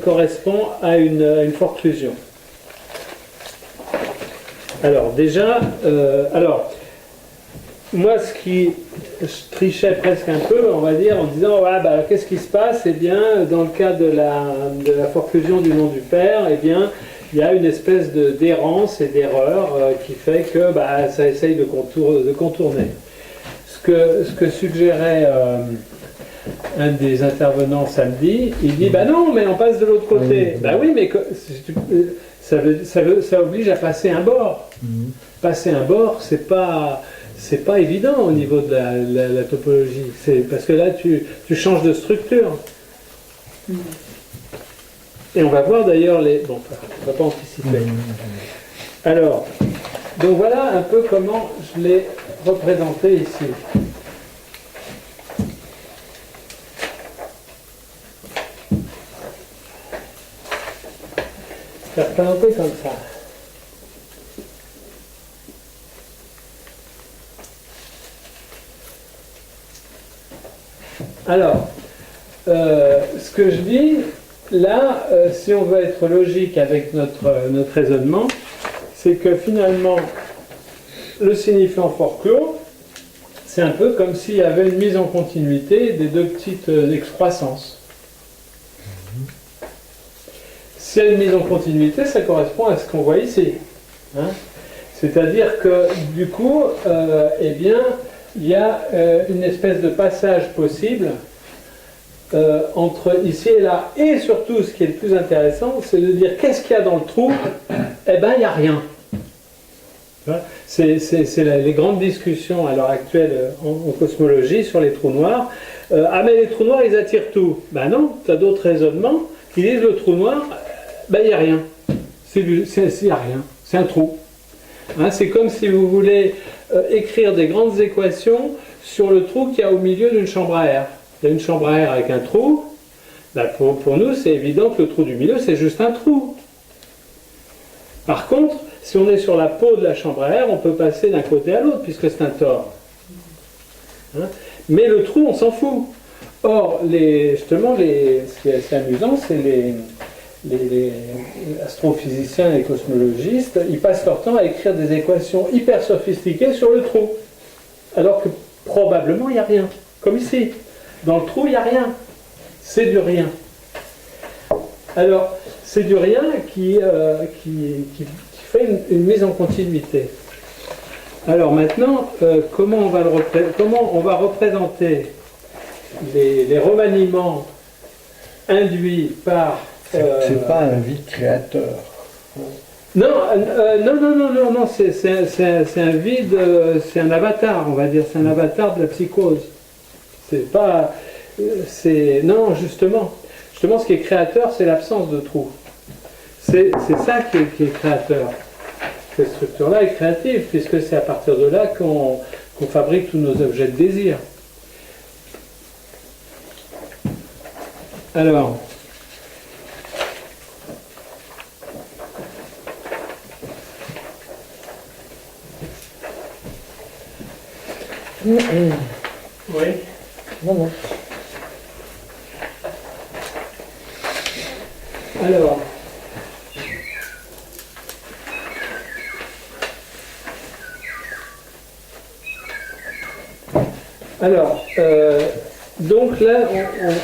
correspond à une forclusion. Alors déjà, moi, ce qui je trichais presque un peu, on va dire, en disant ouais, bah, qu'est-ce qui se passe? Eh bien, dans le cas de la forclusion du nom du père, eh bien, il y a une espèce d'errance et d'erreur qui fait que bah, ça essaye de contourner. Ce que suggérait un des intervenants samedi, il dit bah non, mais on passe de l'autre côté. Bah oui, mais ça oblige à passer un bord. Passer un bord, c'est pas évident au niveau de la topologie. Parce que là, tu changes de structure. Et on va voir d'ailleurs les... Bon, on ne va pas anticiper. Alors, donc voilà un peu comment je l'ai représenté ici. Je vais représenter comme ça. Alors, ce que je dis, là, si on veut être logique avec notre raisonnement, c'est que finalement, le signifiant fort clos, c'est un peu comme s'il y avait une mise en continuité des deux petites excroissances. S'il y a une mise en continuité, ça correspond à ce qu'on voit ici. Hein. C'est-à-dire que, du coup, eh bien, il y a une espèce de passage possible entre ici et là. Et surtout, ce qui est le plus intéressant, c'est de dire qu'est-ce qu'il y a dans le trou? Eh bien, il n'y a rien. C'est les grandes discussions à l'heure actuelle en cosmologie sur les trous noirs. Ah, mais les trous noirs, ils attirent tout. Ben non, tu as d'autres raisonnements qui disent le trou noir, ben il n'y a rien. Il n'y a rien. C'est un trou. Hein, c'est comme si vous voulez écrire des grandes équations sur le trou qu'il y a au milieu d'une chambre à air. Il y a une chambre à air avec un trou. Ben pour nous, c'est évident que le trou du milieu, c'est juste un trou. Par contre, si on est sur la peau de la chambre à air, on peut passer d'un côté à l'autre, puisque c'est un tore. Hein? Mais le trou, on s'en fout. Or, justement, ce qui est assez amusant, c'est les astrophysiciens et cosmologistes, ils passent leur temps à écrire des équations hyper sophistiquées sur le trou. Alors que probablement, il n'y a rien. Comme ici. Dans le trou, il n'y a rien. C'est du rien. Alors, c'est du rien qui fait une mise en continuité. Alors maintenant, comment on va représenter les remaniements induits par... C'est pas un vide créateur. Non, c'est un vide, c'est un avatar, on va dire, c'est un avatar de la psychose. C'est pas... non, justement, ce qui est créateur, c'est l'absence de trou. C'est ça qui est créateur. Cette structure-là est créative, puisque c'est à partir de là qu'on fabrique tous nos objets de désir. Alors, Oui. Non. Alors, donc là,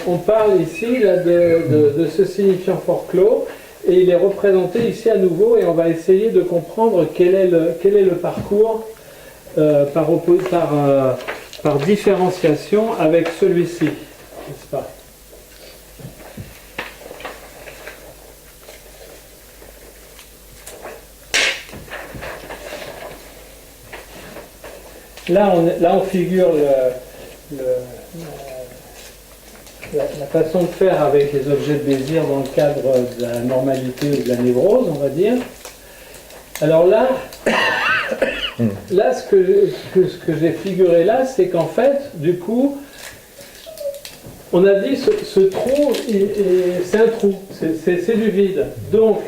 on parle ici là, de ce signifiant fort clos, et il est représenté ici à nouveau, et on va essayer de comprendre quel est le parcours par différenciation avec celui-ci, n'est-ce pas? Là, on figure la façon de faire avec les objets de désir dans le cadre de la normalité ou de la névrose, on va dire. Alors là, ce que j'ai figuré là, c'est qu'en fait, du coup, on a dit ce trou, c'est un trou, c'est du vide. Donc,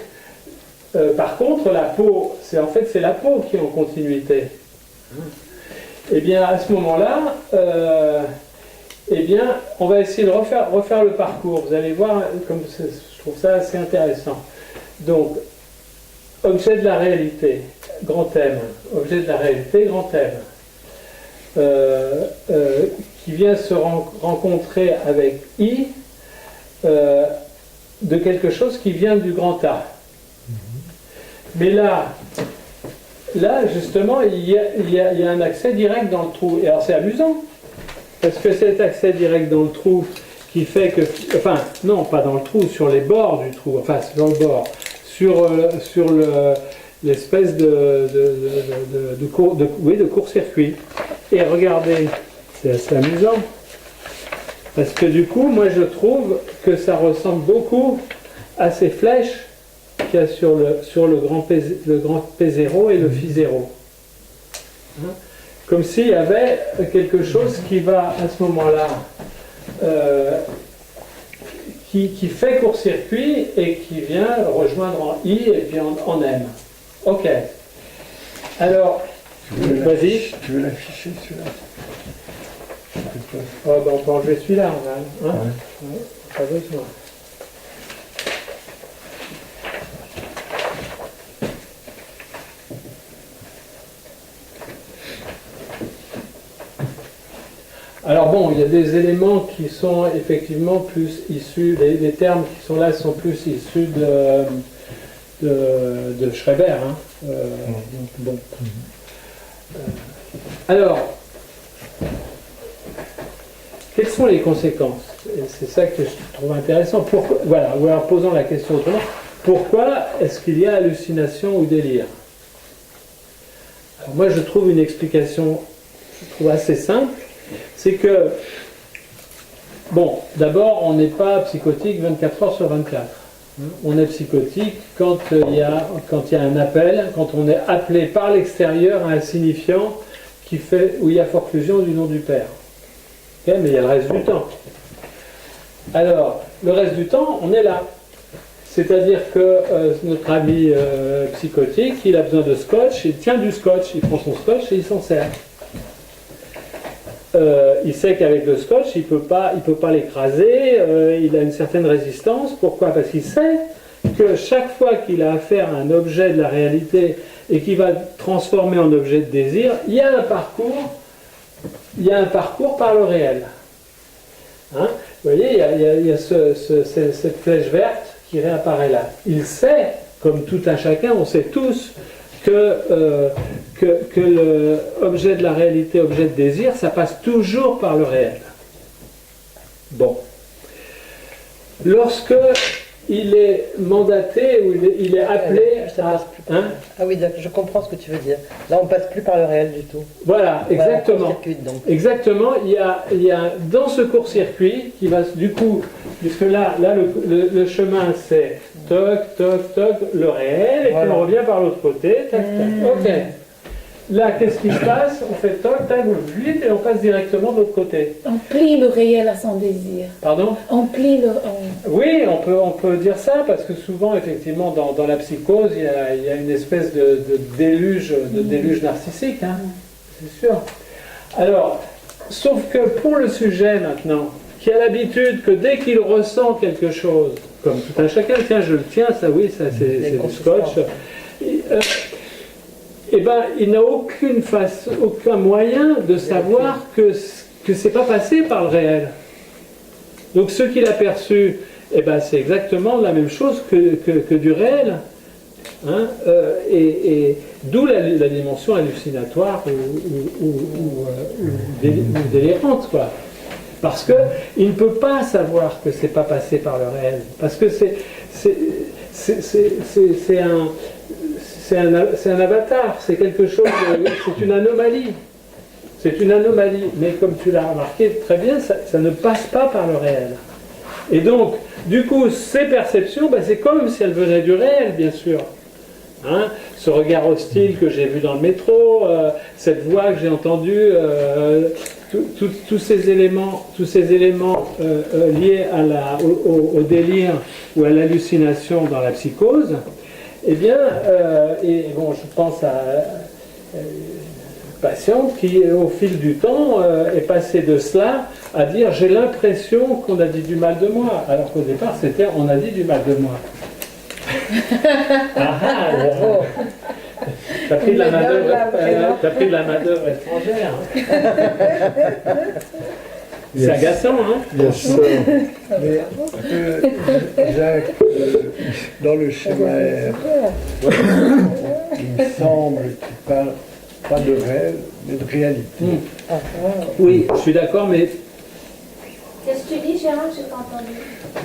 par contre, la peau, c'est la peau qui est en continuité. Eh bien, à ce moment-là, eh bien, on va essayer de refaire le parcours. Vous allez voir, comme je trouve ça assez intéressant. Donc, objet de la réalité, grand M. Objet de la réalité, grand M. qui vient se rencontrer avec I de quelque chose qui vient du grand A. Mais là justement, il y a un accès direct dans le trou. Et alors c'est amusant, parce que cet accès direct dans le trou qui fait que... Enfin, non, pas dans le trou, sur les bords du trou, enfin sur le bord, sur l'espèce de court-circuit. Et regardez, c'est assez amusant, parce que du coup, moi je trouve que ça ressemble beaucoup à ces flèches qu'il y a sur le grand P0 et le Φ0. Hein? Comme s'il y avait quelque chose qui va à ce moment-là, qui fait court-circuit et qui vient rejoindre en I et puis en M. Ok. Alors, vas-y. Tu veux l'afficher celui-là? Oh, ben on peut enlever celui-là, hein? Ouais, pas besoin. Alors bon, il y a des éléments qui sont effectivement plus issus, les termes qui sont là sont plus issus de Schreiber. Hein. Donc, bon. Alors, quelles sont les conséquences? Et c'est ça que je trouve intéressant. Pourquoi, voilà, ou alors posons la question autrement. Pourquoi est-ce qu'il y a hallucination ou délire? Alors moi je trouve une explication, je trouve assez simple. C'est que, bon, d'abord, on n'est pas psychotique 24 heures sur 24. On est psychotique quand il y a un appel, quand on est appelé par l'extérieur à un signifiant où il y a forclusion du nom du Père. Okay, mais il y a le reste du temps. Alors, le reste du temps, on est là. C'est-à-dire que notre ami psychotique, il a besoin de scotch, il tient du scotch, il prend son scotch et il s'en sert. Il sait qu'avec le scotch, il peut pas l'écraser, il a une certaine résistance. Pourquoi? Parce qu'il sait que chaque fois qu'il a affaire à un objet de la réalité et qu'il va transformer en objet de désir, il y a un parcours par le réel. Hein? Vous voyez, il y a cette flèche verte qui réapparaît là. Il sait, comme tout un chacun, on sait tous que l'objet de la réalité, objet de désir, ça passe toujours par le réel. Bon. Lorsque il est mandaté ou il est appelé à... Hein? Ah oui, je comprends ce que tu veux dire. Là, on ne passe plus par le réel du tout. Voilà, exactement. Exactement, il y a dans ce court-circuit qui va, du coup, puisque là le chemin c'est toc, toc, toc, le réel, et puis on revient par l'autre côté, tac, tac. Ok. Là, qu'est-ce qui se passe? On fait toc, tac, vite, et on passe directement de l'autre côté. On plie le réel à son désir. Pardon? On plie le... Oui, on peut dire ça, parce que souvent, effectivement, dans la psychose, il y a une espèce de déluge narcissique, hein, c'est sûr. Alors, sauf que pour le sujet, maintenant, qui a l'habitude que dès qu'il ressent quelque chose, comme tout un chacun, tiens, je le tiens, ça oui, ça c'est du scotch, eh ben, il n'a aucun moyen de savoir que c'est pas passé par le réel. Donc ce qu'il a perçu, eh ben, c'est exactement la même chose que du réel. Hein, et d'où la dimension hallucinatoire ou délirante, quoi. Parce qu'il ne peut pas savoir que c'est pas passé par le réel. Parce que c'est un avatar, c'est quelque chose, c'est une anomalie. C'est une anomalie, mais comme tu l'as remarqué très bien, ça ne passe pas par le réel. Et donc, du coup, ces perceptions, ben, c'est comme si elles venaient du réel, bien sûr. Hein, ce regard hostile que j'ai vu dans le métro, cette voix que j'ai entendue, tous ces éléments liés au délire ou à l'hallucination dans la psychose, eh bien, et bon, je pense à une patiente qui, au fil du temps, est passée de cela à dire « j'ai l'impression qu'on a dit du mal de moi », alors qu'au départ, c'était « on a dit du mal de moi ». T'as pris de la Mais non, main-d'œuvre là, vraiment. t'as pris de la main-d'œuvre étrangère. Hein. C'est Yes. agaçant, hein? Yes. Mais, Jacques, dans le schéma R, il me semble que tu parles pas de réel, mais de réalité. Oui, je suis d'accord, mais Qu'est-ce que tu dis, Gérard? Je n'ai pas entendu.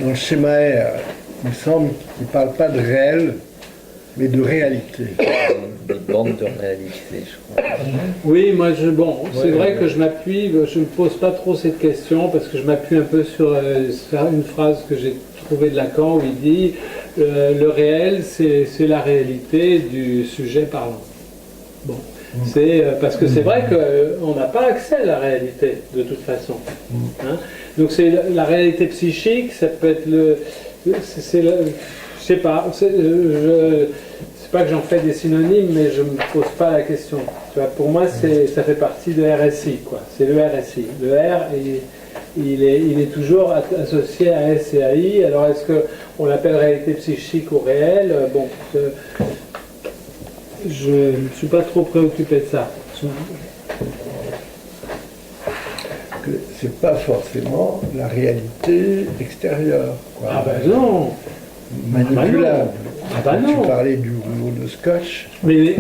Dans le schéma R, il me semble qu'il ne parle pas de réel, mais de réalité. Des bandes de réalité, je crois. oui, moi, c'est vrai que je ne pose pas trop cette question parce que je m'appuie un peu sur une phrase que j'ai trouvée de Lacan où il dit le réel, c'est la réalité du sujet parlant. Bon. C'est parce que c'est vrai qu'on n'a pas accès à la réalité de toute façon. Hein. Donc c'est la réalité psychique, ça peut être je sais pas, c'est pas que j'en fais des synonymes, mais je me pose pas la question. Tu vois, pour moi, ça fait partie de RSI, quoi. C'est le RSI. Le R, il est toujours associé à S et à I. Alors est-ce qu'on l'appelle réalité psychique ou réelle? Bon. Je ne suis pas trop préoccupé de ça. Que c'est pas forcément la réalité extérieure, quoi. Ah ben non. Manipulable. Ah bah non. Tu parlais du rouleau de scotch. Mais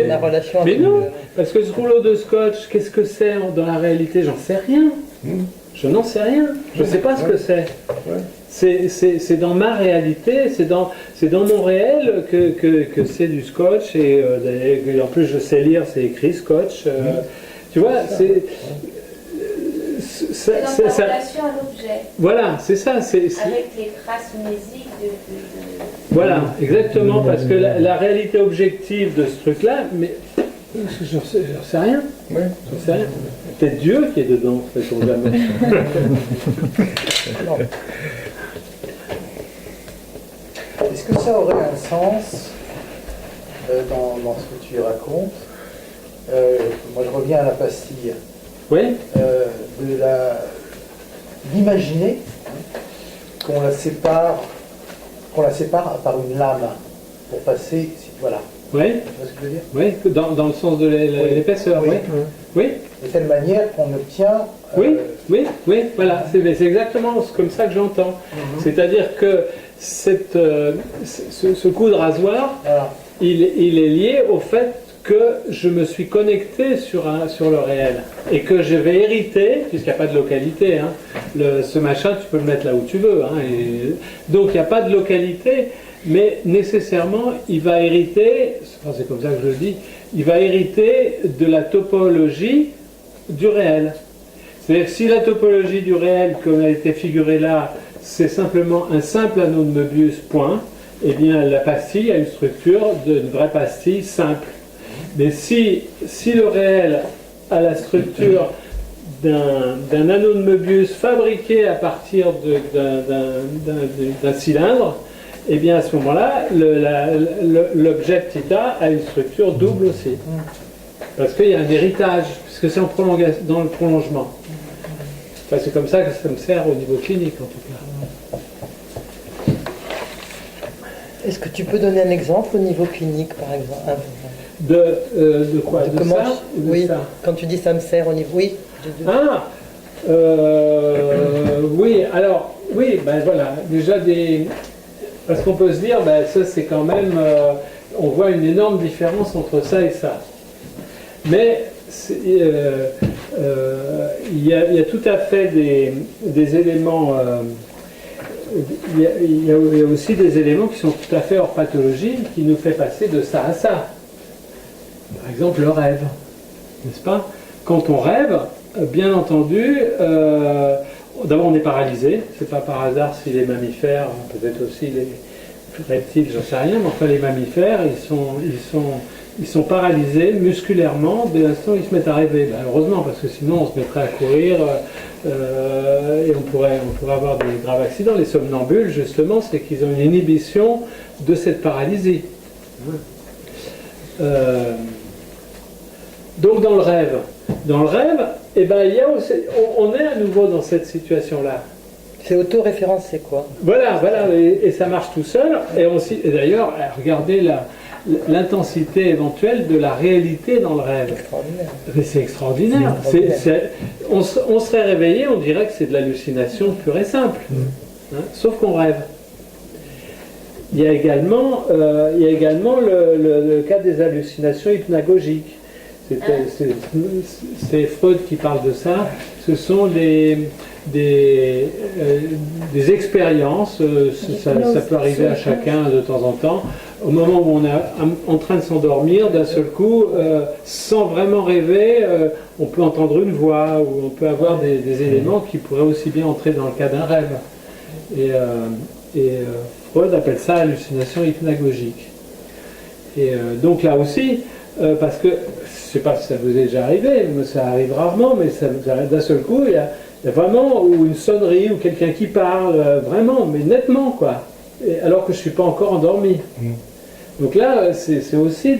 La relation mais entre non, le- parce que ce rouleau de scotch, qu'est-ce que c'est dans la réalité? J'en sais rien. Je n'en sais rien. Je ne sais pas ce que c'est. Ouais. C'est dans ma réalité, c'est dans mon réel que c'est du scotch et en plus je sais lire, c'est écrit scotch. Tu vois, c'est C'est dans ta relation à l'objet, voilà, c'est ça. avec les traces mnésiques de... Voilà, exactement, parce que la réalité objective de ce truc-là, mais j'en sais rien. Ouais. J'en sais rien. Peut-être Dieu qui est dedans, fait-on jamais. Est-ce que ça aurait un sens dans ce que tu racontes? Moi, je reviens à la pastille. Oui, D'imaginer qu'on la sépare par une lame pour passer, voilà. oui, Tu vois ce que je veux dire? oui, dans le sens de l'épaisseur, oui. Oui, De telle manière qu'on obtient. oui, oui, oui, voilà, c'est exactement comme ça que j'entends. C'est-à-dire que ce coup de rasoir, Voilà. il est lié au fait que je me suis connecté sur le réel et que je vais hériter, puisqu'il n'y a pas de localité, hein, ce machin tu peux le mettre là où tu veux, hein, donc il n'y a pas de localité, mais nécessairement il va hériter, enfin, c'est comme ça que je le dis, il va hériter de la topologie du réel. C'est-à-dire que si la topologie du réel, comme elle était figurée là, c'est simplement un simple anneau de Möbius, point, eh bien la pastille a une structure d'une vraie pastille simple. Mais si le réel a la structure d'un anneau de Möbius fabriqué à partir d'un cylindre, eh bien à ce moment-là, l'objet petit a a une structure double aussi. Parce qu'il y a un héritage, puisque c'est dans le prolongement. Enfin, c'est comme ça que ça me sert au niveau clinique en tout cas. Est-ce que tu peux donner un exemple au niveau clinique, par exemple? De quoi? De comment ça ou de oui, ça? quand tu dis ça me sert au niveau... Oui. Ah oui, alors, oui, ben voilà, déjà parce qu'on peut se dire, ben ça c'est quand même, on voit une énorme différence entre ça et ça. Mais il y a tout à fait des éléments, il y a aussi des éléments qui sont tout à fait hors pathologie, qui nous fait passer de ça à ça. Par exemple, le rêve, n'est-ce pas? Quand on rêve, bien entendu, d'abord on est paralysé, c'est pas par hasard si les mammifères, peut-être aussi les reptiles, j'en sais rien, mais enfin les mammifères, ils sont paralysés musculairement dès l'instant où ils se mettent à rêver. Ben, heureusement, parce que sinon on se mettrait à courir et on pourrait avoir des graves accidents. Les somnambules, justement, c'est qu'ils ont une inhibition de cette paralysie. Donc dans le rêve, eh ben, il y a aussi, on est à nouveau dans cette situation-là. C'est auto-référencé, quoi. Voilà, et ça marche tout seul. Et d'ailleurs, regardez l'intensité éventuelle de la réalité dans le rêve. Extraordinaire. Mais c'est extraordinaire. On serait réveillé, on dirait que c'est de l'hallucination pure et simple. Hein, sauf qu'on rêve. Il y a également le cas des hallucinations hypnagogiques. C'est Freud qui parle de ça. Ce sont des expériences, ça peut arriver à chacun de temps en temps, au moment où on est en train de s'endormir, d'un seul coup, sans vraiment rêver, on peut entendre une voix, ou on peut avoir des éléments qui pourraient aussi bien entrer dans le cas d'un rêve. Et Freud appelle ça hallucination hypnagogique. Et donc là aussi, parce que, je ne sais pas si ça vous est déjà arrivé, mais ça arrive rarement, mais ça arrive d'un seul coup, il y a vraiment ou une sonnerie, ou quelqu'un qui parle, vraiment, mais nettement, quoi. Alors que je ne suis pas encore endormi. Donc là, c'est aussi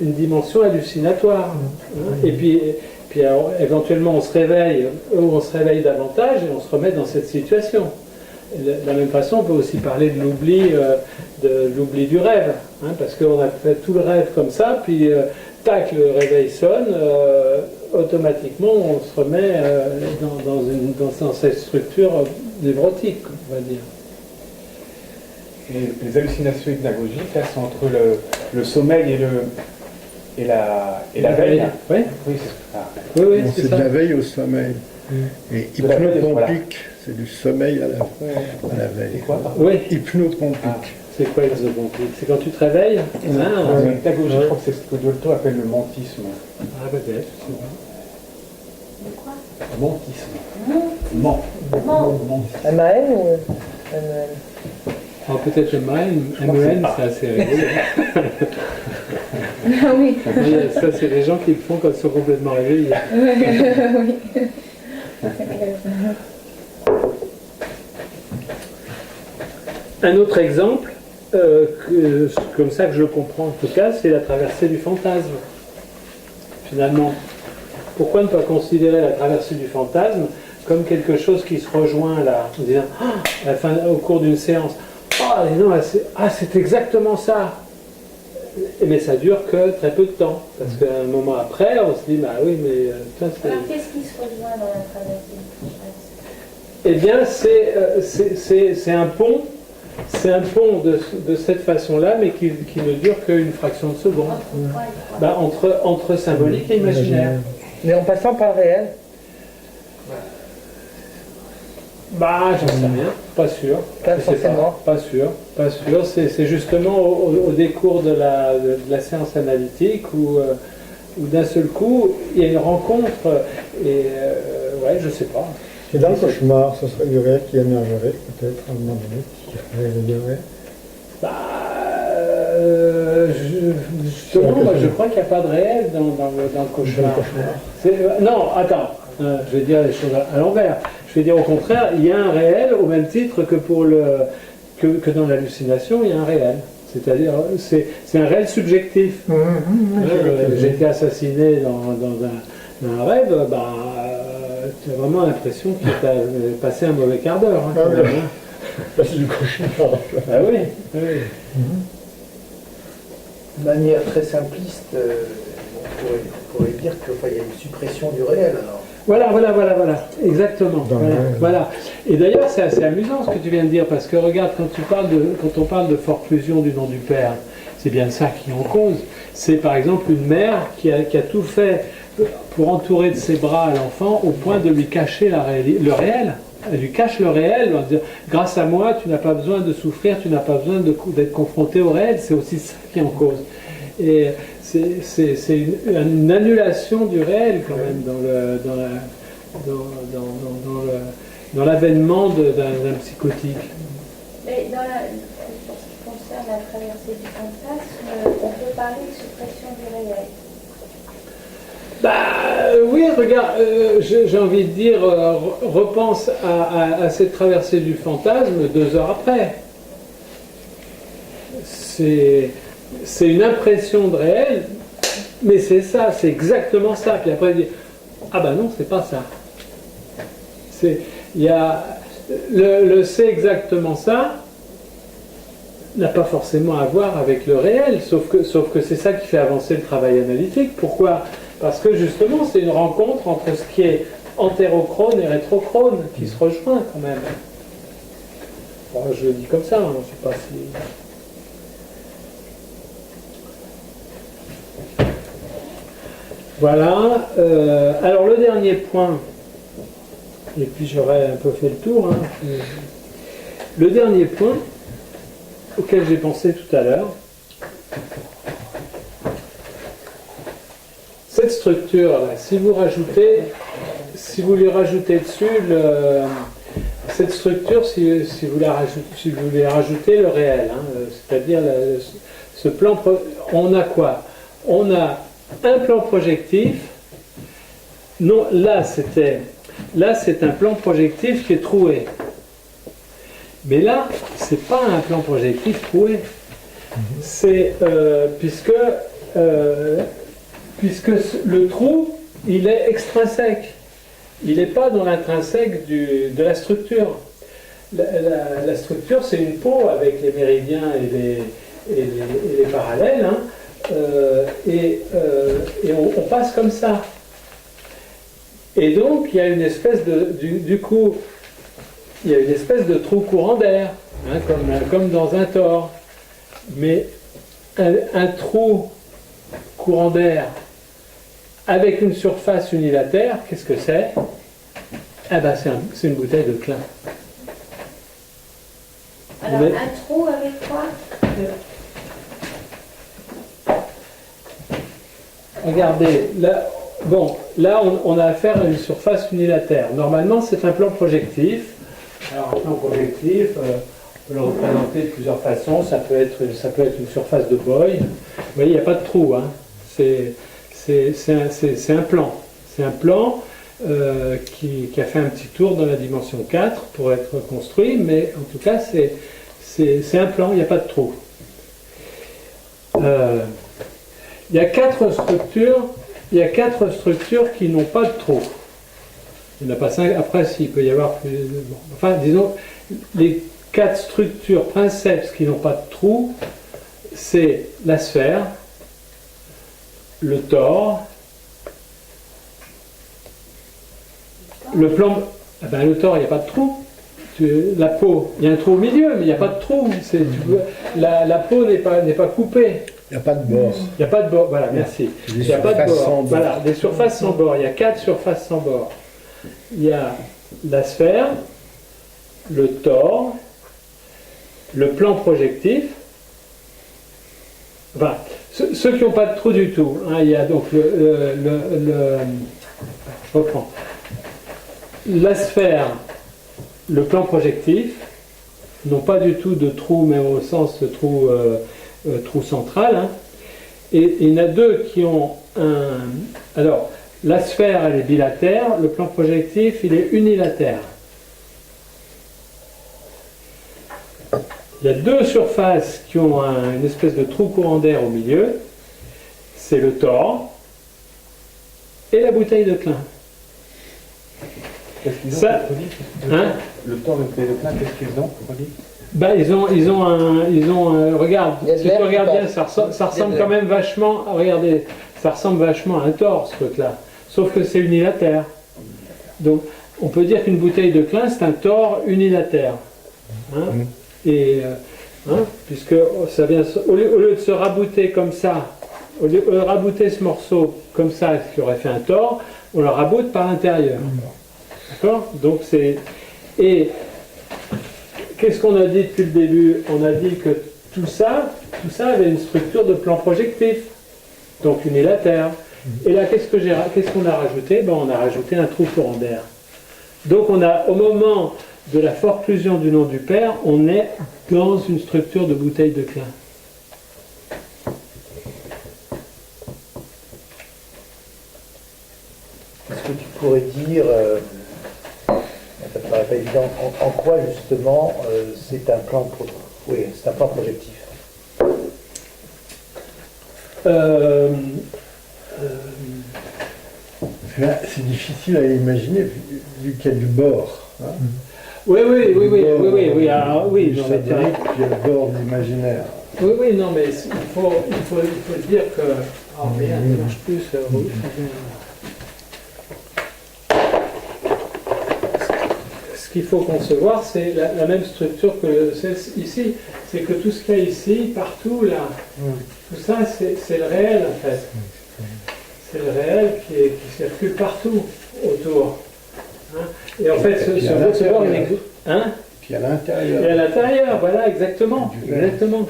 une dimension hallucinatoire. Hein. Et puis alors, éventuellement, on se réveille davantage et on se remet dans cette situation. De la même façon, on peut aussi parler de l'oubli du rêve, hein, parce qu'on a fait tout le rêve comme ça, puis tac, le réveil sonne, automatiquement on se remet dans cette structure névrotique, on va dire. Et les hallucinations hypnagogiques, là, sont entre le sommeil et la veille. Oui, oui, c'est ça. Oui, C'est de la veille au sommeil. Et De la veille, hypnopompique, voilà. c'est du sommeil à la veille. C'est quoi, pardon? Oui. Hypnopompique. C'est quoi l'exopompique? C'est quand tu te réveilles? L'hypnagogie, je crois que c'est ce que Dolto appelle le mentisme. Ah, peut-être, je sais pas. De quoi? Mentisme. Non. Ment. MAN ou MEN? Alors peut-être le MEN, c'est assez rigolo. Ah oui. Ça, c'est les gens qui le font quand ils sont complètement réveillés. Oui. Un autre exemple, comme ça que je le comprends en tout cas, c'est la traversée du fantasme. Finalement, pourquoi ne pas considérer la traversée du fantasme comme quelque chose qui se rejoint là, en disant, au cours d'une séance, c'est exactement ça. Mais ça dure que très peu de temps, parce qu'à un moment après, on se dit, bah oui, mais ça c'est... Alors qu'est-ce qui se rejoint dans la traversée du fantasme? Eh bien, c'est un pont. C'est un pont de cette façon-là, mais qui ne dure qu'une fraction de seconde. Entre quoi et quoi? Entre symbolique et imaginaire. Mais en passant par le réel. J'en sais rien, pas sûr. Pas Je sais forcément. Pas sûr. C'est justement au décours de la séance analytique où d'un seul coup, il y a une rencontre et je sais pas. Et dans le cauchemar, ce serait du réel qui émergerait peut-être à un moment donné, qui réveillerait. Justement, moi, je crois qu'il n'y a pas de réel dans le cauchemar. Non, attends, je vais dire les choses à l'envers. Je vais dire au contraire, il y a un réel au même titre que dans l'hallucination, il y a un réel. C'est-à-dire, c'est un réel subjectif. J'ai été assassiné dans un rêve, tu as vraiment l'impression que tu as passé un mauvais quart d'heure. C'est du cauchemar. Ah oui. De manière très simpliste, on pourrait dire qu'il y a une suppression du réel alors. Voilà, exactement. Voilà. Et d'ailleurs, c'est assez amusant ce que tu viens de dire, parce que regarde, quand on parle de forclusion du nom du Père, c'est bien ça qui est en cause. C'est par exemple une mère qui a tout fait pour entourer de ses bras l'enfant au point de lui cacher le réel. Elle lui cache le réel en disant, grâce à moi, tu n'as pas besoin de souffrir, tu n'as pas besoin d'être confronté au réel. C'est aussi ça qui est en cause. Et c'est une annulation du réel quand même dans l'avènement d'un psychotique. Mais pour ce qui concerne la traversée du fantasme, on peut parler de suppression du réel. Oui, regarde, j'ai envie de dire, repense à cette traversée du fantasme 2 heures après. C'est une impression de réel, mais c'est ça, c'est exactement ça. Puis après, il dit, non, c'est pas ça. Il y a le c'est exactement ça, n'a pas forcément à voir avec le réel, sauf que c'est ça qui fait avancer le travail analytique. Pourquoi? Parce que justement, c'est une rencontre entre ce qui est entérochrone et rétrochrone qui se rejoint quand même. Bon, je le dis comme ça, hein, je ne sais pas si... Voilà. Alors le dernier point, et puis j'aurais un peu fait le tour, hein. Le dernier point auquel j'ai pensé tout à l'heure, cette structure-là, si vous lui rajoutez dessus cette structure, si vous voulez rajouter le réel, hein, c'est-à-dire ce plan, on a quoi? On a un plan projectif. Non, là c'est un plan projectif qui est troué. Mais là, c'est pas un plan projectif troué. C'est puisque le trou, il est extrinsèque. Il n'est pas dans l'intrinsèque de la structure. La structure, c'est une peau avec les méridiens et les parallèles, hein, et on passe comme ça. Et donc, il y a une espèce du coup, il y a une espèce de trou courant d'air, hein, comme dans un tore. Mais un trou courant d'air avec une surface unilatère, qu'est-ce que c'est? Eh ben, c'est une bouteille de Klein. Alors, un trou avec quoi? Regardez, là, on a affaire à une surface unilatère. Normalement, c'est un plan projectif. Alors, un plan projectif, on peut le représenter de plusieurs façons. Ça peut être une surface de Boyle. Vous voyez, il n'y a pas de trou, hein. C'est un plan. C'est un plan qui a fait un petit tour dans la dimension 4 pour être construit, mais en tout cas, c'est un plan, il n'y a pas de trou. Il y a quatre structures qui n'ont pas de trou. Il n'y en a pas 5. Après, s'il peut y avoir plus... Enfin, disons, les 4 structures princeps qui n'ont pas de trou, c'est la sphère, le tore, le plan... Ah ben, le tore, il n'y a pas de trou. La peau, il y a un trou au milieu, mais il n'y a pas de trou. La peau n'est pas coupée. Il n'y a pas de bord. Il n'y a pas de bord, voilà, merci. Il n'y a pas de bord. Voilà, des surfaces sans bord. Il y a 4 surfaces sans bord. Il y a la sphère, le tore, le plan projectif. Enfin, ceux qui n'ont pas de trou du tout, hein, il y a donc je reprends. La sphère, le plan projectif, n'ont pas du tout de trou, même au sens de trou central. Hein. Et il y en a 2 qui ont un... Alors, la sphère, elle est bilatère, le plan projectif, il est unilatère. Il y a 2 surfaces qui ont une espèce de trou courant d'air au milieu. C'est le tore et la bouteille de Klein. Qu'est-ce qu'ils ont, ça, hein? Le tore et la bouteille de Klein, qu'est-ce qu'ils ont? Ben, ils ont regarde, si tu regardes bien, ça ressemble quand même vachement, regardez, ça ressemble vachement à un tore, ce truc-là. Sauf que c'est unilatère. Donc, on peut dire qu'une bouteille de Klein, c'est un tore unilatère. Hein? Et, puisque ça vient, au lieu de se rabouter comme ça, au lieu de rabouter ce morceau comme ça, ce qui aurait fait un tore, on le raboute par l'intérieur. D'accord? Donc, c'est... Et... Qu'est-ce qu'on a dit depuis le début? On a dit que tout ça avait une structure de plan projectif, donc unilatère. Et là, qu'est-ce qu'on a rajouté? Ben, on a rajouté un trou courant d'air. Donc, on a, au moment de la forclusion du nom du père, on est dans une structure de bouteille de Klein. Est-ce que tu pourrais dire... ça ne paraît pas évident. En quoi, justement, c'est un plan projectif? C'est difficile à imaginer vu qu'il y a du bord. Hein. Oui, non, mais satirique, puis le bord l'imaginaire. oui, non, mais il faut dire que. Oh merde, ça marche plus, rouge. Ce qu'il faut concevoir, c'est la même structure que ici. C'est que tout ce qu'il y a ici, partout, là, tout ça, c'est le réel, en fait. C'est le réel qui circule partout autour. Hein? Et en fait, ce bord, il est... Hein? Puis à l'intérieur. Et à l'intérieur, voilà, exactement. Exactement.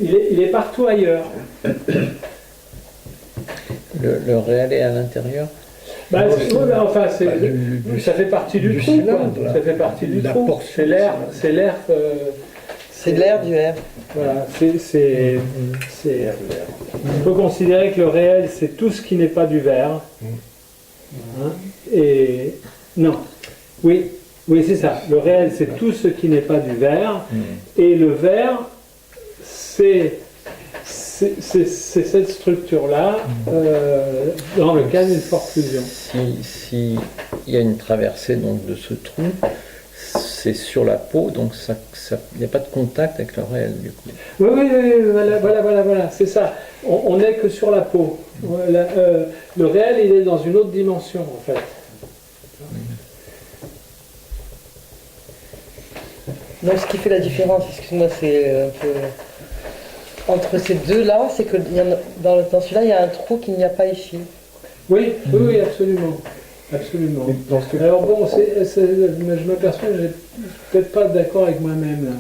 Il est partout ailleurs. Le réel est à l'intérieur. Bah, ça fait partie du trou, quoi. Ça fait partie du trou. C'est l'air. C'est l'air du air. Voilà, on peut considérer que le réel, c'est tout ce qui n'est pas du verre. Hein? Et non. Oui, c'est ça. Le réel, c'est tout ce qui n'est pas du verre. Et le verre, c'est cette structure-là dans le cas d'une forte fusion. Si il y a une traversée donc, de ce trou, c'est sur la peau, donc il n'y a pas de contact avec le réel du coup. Oui, voilà, c'est ça. On n'est que sur la peau. Le réel, il est dans une autre dimension en fait. Donc ce qui fait la différence, excuse-moi, c'est un peu... Entre ces deux-là, c'est que dans celui-là, il y a un trou qu'il n'y a pas ici. Oui, absolument. Alors bon, je m'aperçois que je suis peut-être pas d'accord avec moi-même là.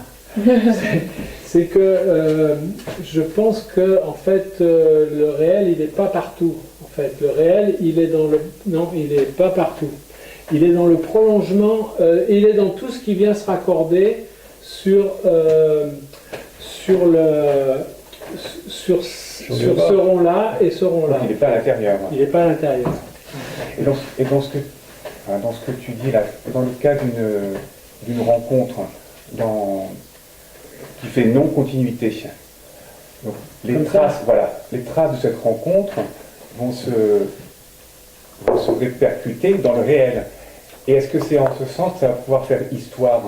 C'est que je pense que en fait le réel il n'est pas partout. En fait, le réel il est dans le il n'est pas partout. Il est dans le prolongement. Il est dans tout ce qui vient se raccorder sur ce rond-là et ce rond-là. Il n'est pas à l'intérieur. Il n'est pas à l'intérieur. Et dans ce que tu dis là, dans le cas d'une rencontre qui fait non-continuité, donc les traces de cette rencontre vont se répercuter dans le réel. Et est-ce que c'est en ce sens que ça va pouvoir faire histoire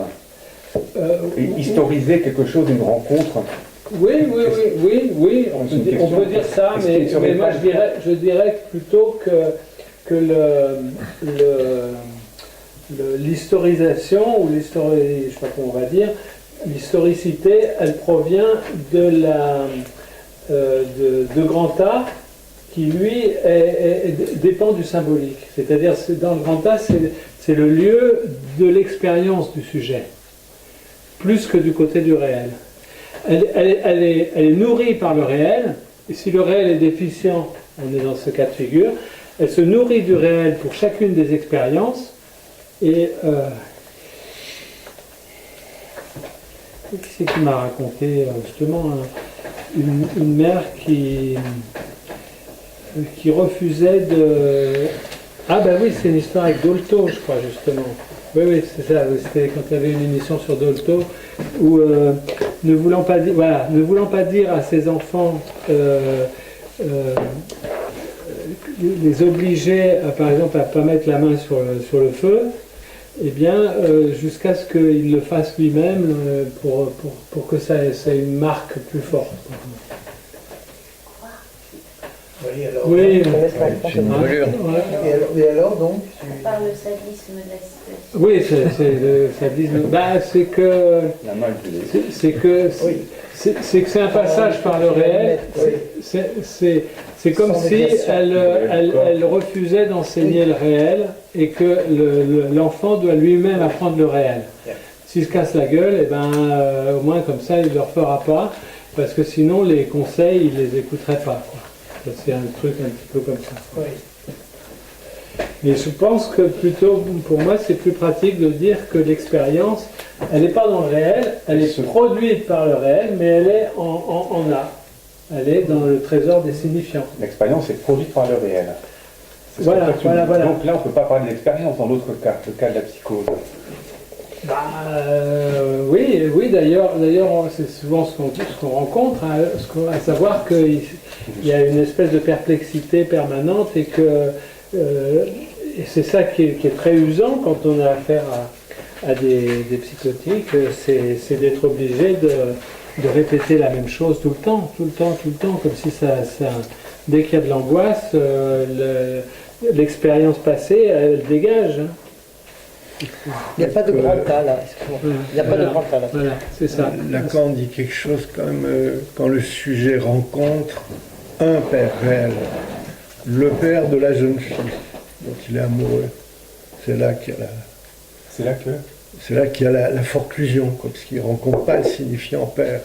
et historiser quelque chose d'une rencontre? Oui, on peut dire ça, mais moi je dirais plutôt que l'historisation, ou je sais pas comment on va dire, l'historicité, elle provient de grand A, qui lui dépend du symbolique. C'est-à-dire, dans le grand A, c'est le lieu de l'expérience du sujet, plus que du côté du réel. Elle est nourrie par le réel, et si le réel est déficient, on est dans ce cas de figure, elle se nourrit du réel pour chacune des expériences, et qui c'est qui m'a raconté justement une mère qui refusait de... Ah ben oui, c'est une histoire avec Dolto, je crois, justement. Oui, c'est ça, c'était quand il y avait une émission sur Dolto, où ne voulant pas dire à ses enfants, les obliger, par exemple, à ne pas mettre la main sur le feu, eh bien, jusqu'à ce qu'il le fasse lui-même pour que ça ait une marque plus forte. Oui, c'est une brûlure. Et alors donc Par le sadisme de la situation. Oui, c'est le sadisme. C'est que c'est un passage par le réel. C'est comme si elle refusait d'enseigner le réel et que l'enfant doit lui-même apprendre le réel. S'il se casse la gueule, et au moins comme ça, il ne le refera pas, parce que sinon les conseils, il ne les écouterait pas, quoi. C'est un truc un petit peu comme ça. Oui. Mais je pense que plutôt, pour moi, c'est plus pratique de dire que l'expérience, elle n'est pas dans le réel, elle est produite par le réel, mais elle est en A. Elle est dans le trésor des signifiants. L'expérience est produite par le réel. Voilà. Donc là, on ne peut pas parler d'expérience dans l'autre cas, le cas de la psychose. Oui, d'ailleurs, c'est souvent ce qu'on rencontre, hein, à savoir qu'il y a une espèce de perplexité permanente et que c'est ça qui est très usant quand on a affaire à des psychotiques, c'est d'être obligé de répéter la même chose tout le temps, comme si dès qu'il y a de l'angoisse, l'expérience passée, elle dégage. Hein. Il n'y a pas de grand tas là, excuse-moi. Il n'y a pas de grand tas là. Voilà, c'est ça. Lacan dit quelque chose quand même, quand le sujet rencontre un père réel, le père de la jeune fille dont il est amoureux. C'est là qu'il y a la forclusion, parce qu'il ne rencontre pas le signifiant père.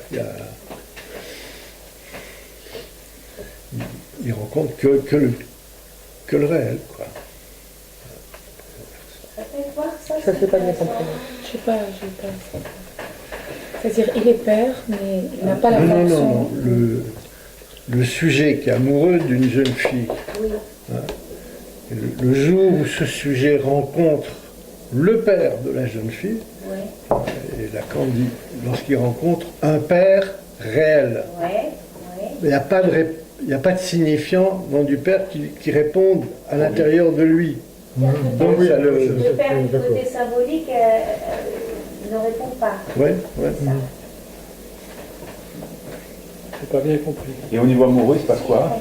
Il rencontre que le réel, quoi. Ça c'est pas bien compris. Je sais pas. C'est-à-dire, il est père, mais il n'a pas la fonction. Non. Le sujet qui est amoureux d'une jeune fille. Oui. Hein, le jour où ce sujet rencontre le père de la jeune fille, Oui. et Lacan dit, lorsqu'il rencontre un père réel, il n'y a pas de signifiant nom du père qui réponde à l'intérieur de lui. Donc, ça le père du côté symbolique ne répond pas. Oui. J'ai pas bien compris. Et au niveau amoureux, il se passe quoi?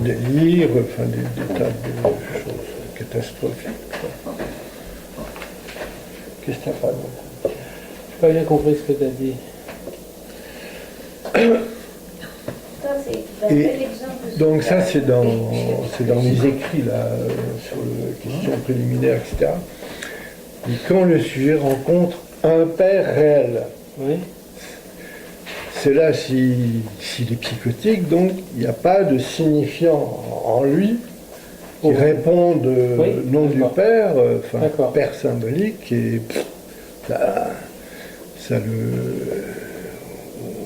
Délire, enfin des tas de choses catastrophiques. Qu'est-ce que tu as pas dit? J'ai pas bien compris ce que tu as dit. Donc ça c'est dans mes écrits là, sur les questions préliminaires, etc. Et quand le sujet rencontre un père réel, Oui. c'est là s'il est psychotique, donc il n'y a pas de signifiant en lui qui réponde au nom du père, père symbolique, et ça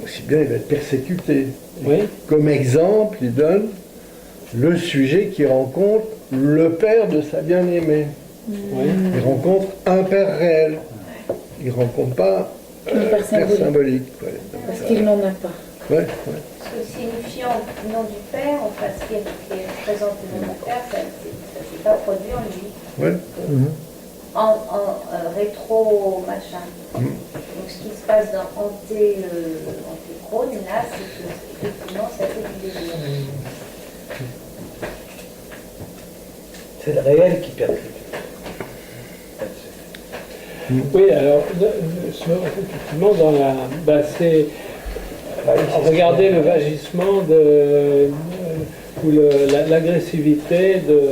aussi bien il va être persécuté. Oui. Comme exemple, il donne le sujet qui rencontre le père de sa bien-aimée. Oui. Il rencontre un père réel. Il ne rencontre pas un père symbolique. Ouais. Parce qu'il n'en a pas. Ouais. Parce que signifiant le nom du père, enfin ce qui représente le nom du père, ça ne s'est pas produit en lui. Ouais. En rétro machin. Donc ce qui se passe dans Antéchrone, là, c'est que effectivement ça fait du désir. C'est le réel qui percute. Oui, alors, effectivement, regardez le vagissement ou l'agressivité de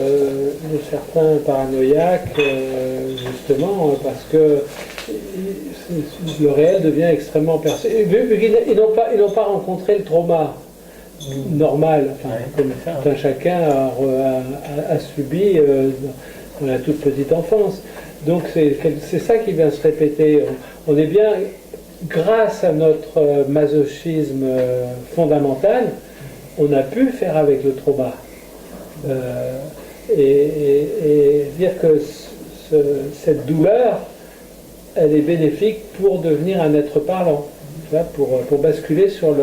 certains paranoïaques, justement, parce que le réel devient extrêmement personnel. Vu qu'ils n'ont pas rencontré le trauma normal, comme tout un chacun a subi dans la toute petite enfance. Donc c'est ça qui vient se répéter. On est bien, grâce à notre masochisme fondamental, on a pu faire avec le trauma. Et dire que cette douleur, elle est bénéfique pour devenir un être parlant, tu vois, pour basculer sur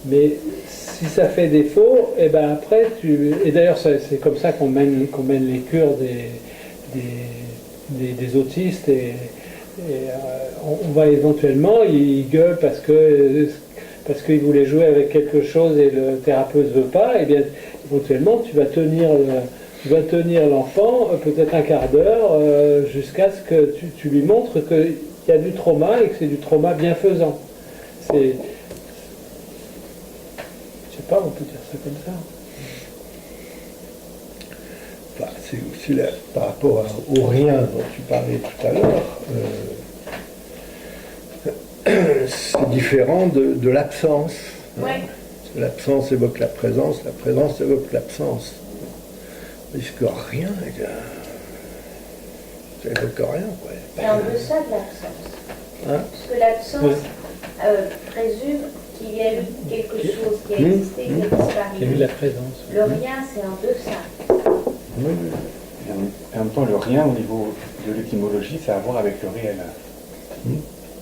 mais si ça fait défaut, et ben après et d'ailleurs c'est comme ça qu'on mène les cures des autistes et on va éventuellement, ils gueulent parce qu'ils voulaient jouer avec quelque chose et le thérapeute ne veut pas, et bien éventuellement tu vas tenir l'enfant peut-être un quart d'heure jusqu'à ce que tu lui montres qu'il y a du trauma et que c'est du trauma bienfaisant. Je sais pas, on peut dire ça comme ça. Enfin, c'est aussi par rapport au rien dont tu parlais tout à l'heure, c'est différent de l'absence. Hein. Ouais. L'absence évoque la présence évoque l'absence. Puisque rien, ça évoque rien. Ouais. C'est en deçà de l'absence. Hein? Parce que l'absence présume qu'il y a eu quelque chose qui a existé, qui a disparu. Il y a eu la présence. Le rien, c'est en deçà. Oui. Et en même temps, le rien au niveau de l'étymologie, ça a à voir avec le réel.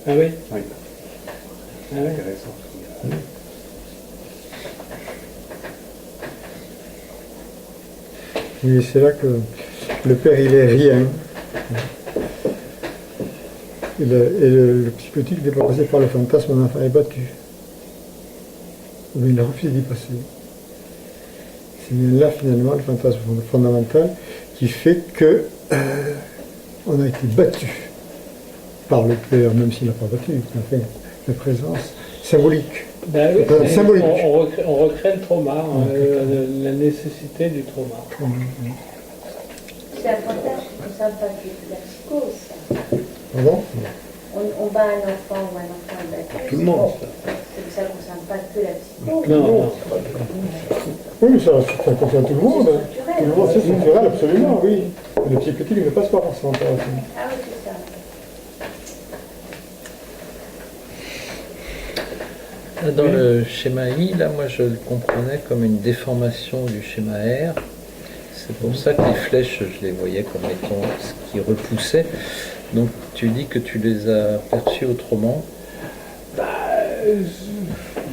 Ah oui. Oui. Ah oui. Intéressant. Oui, c'est là que le père, il est rien. Et le psychotique n'est pas passé par le fantasme, mon enfant est battu. Mais il a refusé d'y passer. C'est bien là, finalement, le fantasme fondamental qui fait que on a été battu par le père, même s'il n'a pas battu, enfin, la présence symbolique. Ben oui, Symbolique. on recrée le trauma, la nécessité du trauma. C'est un fantasme qui ne concerne pas que la psychose, ça. Pardon? On bat un enfant ou un enfant est battu. Tout le monde, bon, ça ne concerne pas que la psychose. Non. Oui, mais ça concerne tout le monde. Tout le monde, c'est structurel, absolument, oui. Le psychotique ne passe pas par ça. Ah oui, c'est ça. Dans le schéma I, là, moi je le comprenais comme une déformation du schéma R. C'est pour ça que les flèches, je les voyais comme étant ce qui repoussait. Donc tu dis que tu les as perçues autrement.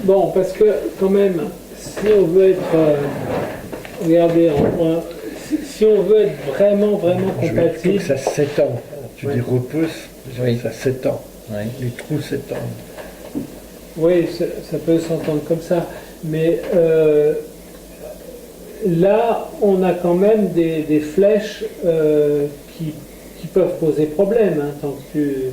Bon, parce que quand même, si on veut être, regardez, si on veut être vraiment compatible, Ça s'étend. Tu dis repousse, Oui. ça s'étend. Oui. Les trous s'étendent. oui, ça peut s'entendre comme ça, mais là, on a quand même des flèches qui peuvent poser problème. Hein, tant que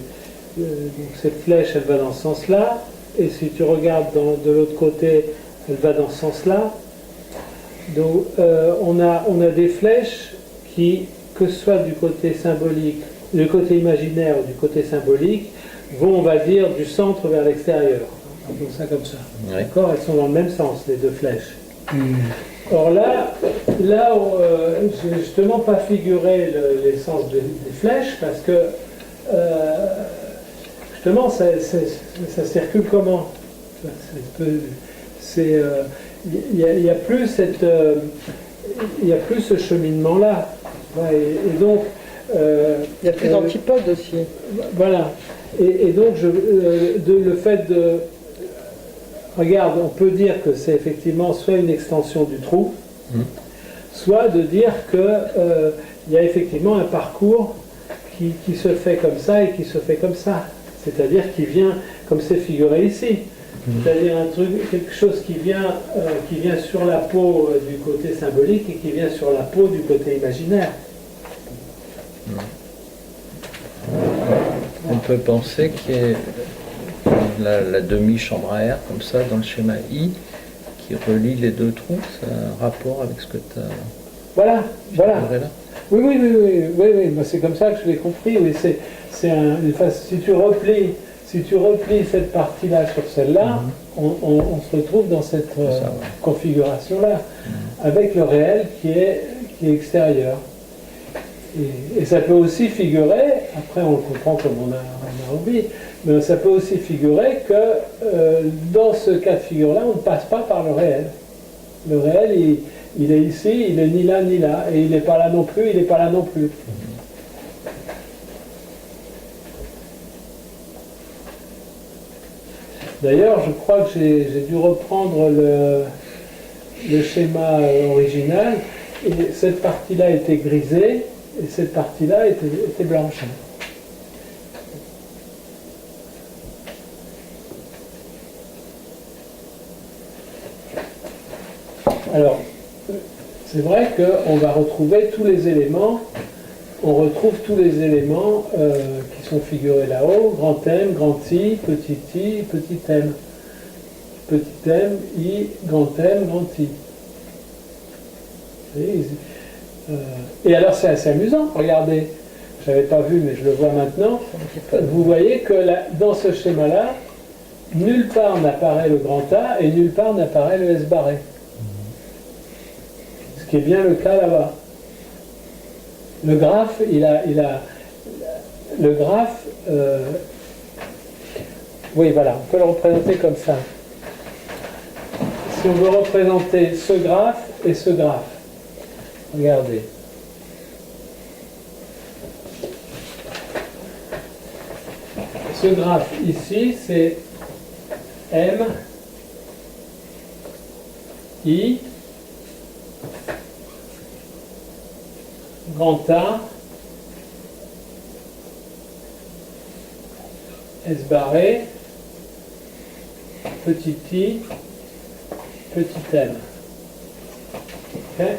donc cette flèche, elle va dans ce sens-là, et si tu regardes de l'autre côté, elle va dans ce sens-là. Donc, on a des flèches qui, que ce soit du côté symbolique, du côté imaginaire ou du côté symbolique, vont, on va dire, du centre vers l'extérieur. Appelons ça comme ça. Oui. D'accord? Elles sont dans le même sens, les deux flèches. Or là, j'ai justement pas figuré l'essence des flèches parce que justement ça circule comment? Il y a plus ce cheminement là. Et donc Il y a plus d'antipodes aussi. voilà. Et donc le fait de regarde, on peut dire que c'est effectivement soit une extension du trou, soit de dire qu'il y a effectivement un parcours qui se fait comme ça et qui se fait comme ça. C'est-à-dire qui vient, comme c'est figuré ici, c'est-à-dire quelque chose qui vient sur la peau du côté symbolique et qui vient sur la peau du côté imaginaire. On peut penser qu'il y ait la demi-chambre à air, comme ça, dans le schéma I, qui relie les deux trous. Ça a un rapport avec ce que tu as Voilà. figuré là. Oui, moi, c'est comme ça que je l'ai compris. Oui, si tu replies cette partie-là sur celle-là, on se retrouve dans cette configuration-là, avec le réel qui est extérieur. Et ça peut aussi figurer, après on le comprend comme on a envie, mais ça peut aussi figurer que dans ce cas de figure-là, on ne passe pas par le réel. Le réel, il est ici, il n'est ni là ni là, et il n'est pas là non plus, il n'est pas là non plus. D'ailleurs, je crois que j'ai dû reprendre le schéma original, et cette partie-là était grisée, et cette partie-là était blanche. Alors, c'est vrai qu'on va retrouver tous les éléments, on retrouve tous les éléments qui sont figurés là-haut, grand M, grand I, petit M. Petit M, I, grand M, grand I. Vous voyez, et alors c'est assez amusant, regardez, je n'avais pas vu mais je le vois maintenant, vous voyez que dans ce schéma-là, nulle part n'apparaît le grand A et nulle part n'apparaît le S barré. Ce qui est bien le cas là-bas. Le graphe, le graphe, oui voilà, on peut le représenter comme ça. Si on veut représenter ce graphe et ce graphe, regardez. Ce graphe ici, c'est M, I, grand A, S barré, petit I, petit m. Okay.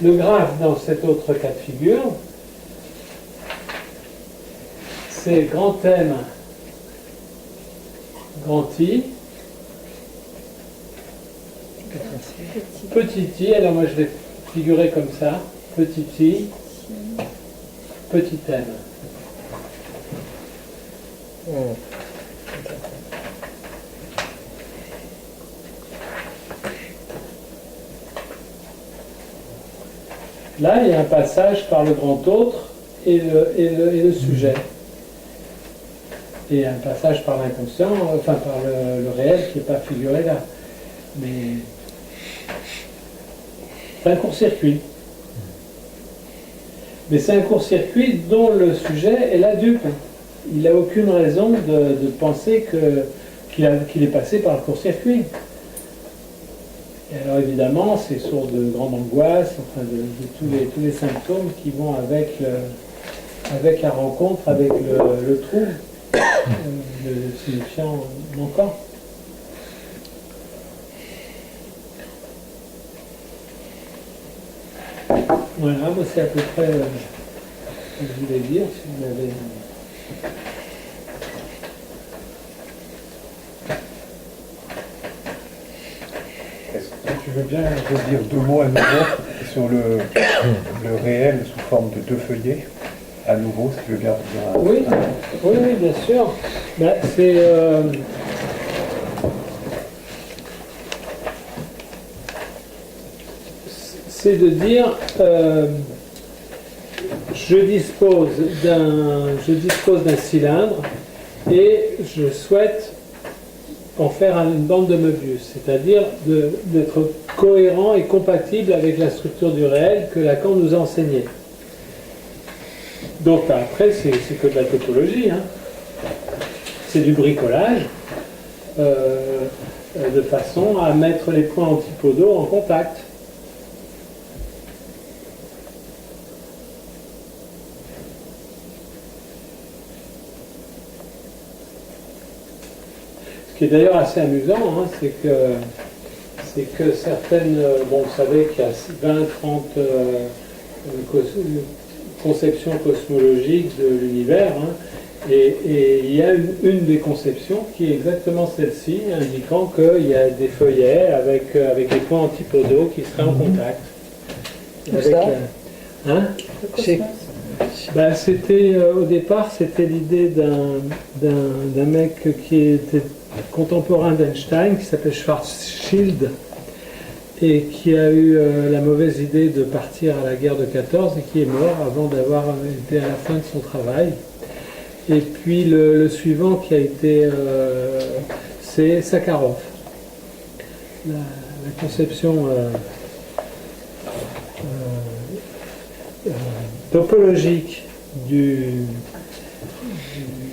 Le graphe dans cet autre cas de figure, c'est grand M, grand I, petit I, alors moi je vais figurer comme ça, petit I, petit m. Là, il y a un passage par le grand autre et le sujet. Et un passage par l'inconscient, enfin par le réel qui n'est pas figuré là. Mais c'est un court-circuit. Mais c'est un court-circuit dont le sujet est la dupe. Il n'a aucune raison de penser qu'il est passé par le court-circuit. Et alors évidemment, c'est source de grande angoisse, enfin de tous les symptômes qui vont avec la rencontre, avec le trou, le signifiant manquant. Voilà, moi c'est à peu près ce que je voulais dire, si vous avez... Est-ce que tu veux bien redire 2 mots à nouveau sur le réel sous forme de 2 feuillets, à nouveau, si tu veux bien redire Oui, bien sûr. Ben, c'est de dire je dispose d'un cylindre et je souhaite en faire une bande de Möbius, c'est-à-dire d'être cohérent et compatible avec la structure du réel que Lacan nous a enseignée. Donc après, c'est que de la topologie, hein. C'est du bricolage de façon à mettre les points antipodaux en contact. Ce qui est d'ailleurs assez amusant, hein, c'est que certaines, bon, vous savez qu'il y a 20-30 conceptions cosmologiques de l'univers, hein, et il y a une des conceptions qui est exactement celle-ci, indiquant qu'il y a des feuillets avec les points antipodaux qui seraient en contact. Hein? Ben, c'était, au départ, c'était l'idée d'un mec qui était contemporain d'Einstein, qui s'appelle Schwarzschild, et qui a eu la mauvaise idée de partir à la guerre de 14 et qui est mort avant d'avoir été à la fin de son travail. Et puis le suivant qui a été, c'est Sakharov. La conception topologique de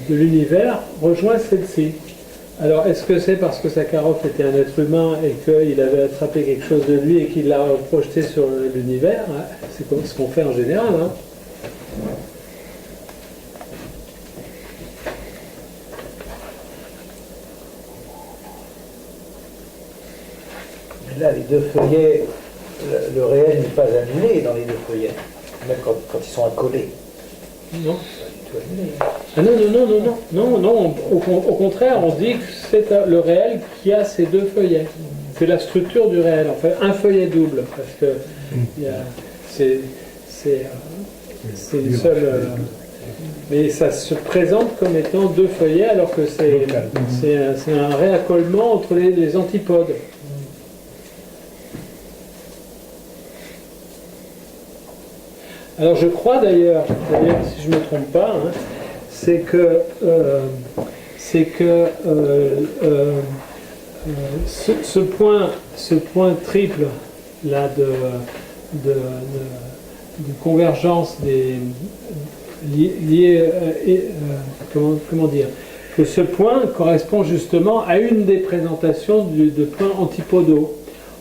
l'univers rejoint celle-ci. Alors, est-ce que c'est parce que Sakharov était un être humain et qu'il avait attrapé quelque chose de lui et qu'il l'a projeté sur l'univers? C'est comme ce qu'on fait en général, hein. Là, les 2 feuillets, le réel n'est pas annulé dans les 2 feuillets, même quand ils sont accolés. Non. Ah non, au contraire, on dit que c'est le réel qui a ces 2 feuillets. C'est la structure du réel, en fait, un feuillet double, parce que c'est le seul... mais ça se présente comme étant 2 feuillets, alors que c'est un réaccollement entre les antipodes. Alors je crois d'ailleurs si je ne me trompe pas, hein, c'est que ce point triple là de convergence comment dire, que ce point correspond justement à une des présentations de points antipodaux.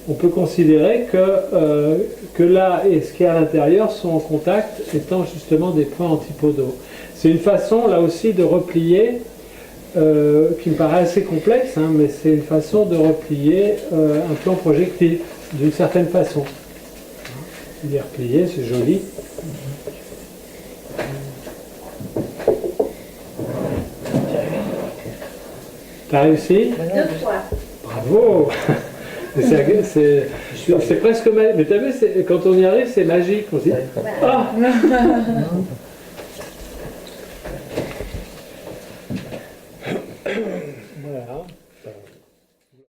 on peut considérer que là et ce qui est à l'intérieur sont en contact, étant justement des points antipodaux. C'est une façon, là aussi, de replier, qui me paraît assez complexe, hein, mais c'est une façon de replier un plan projectif, d'une certaine façon. Il est replié, c'est joli. T'as réussi? 2 fois. Bravo! C'est presque magique. Mais t'as vu, quand on y arrive, c'est magique. On se dit, ah! Voilà.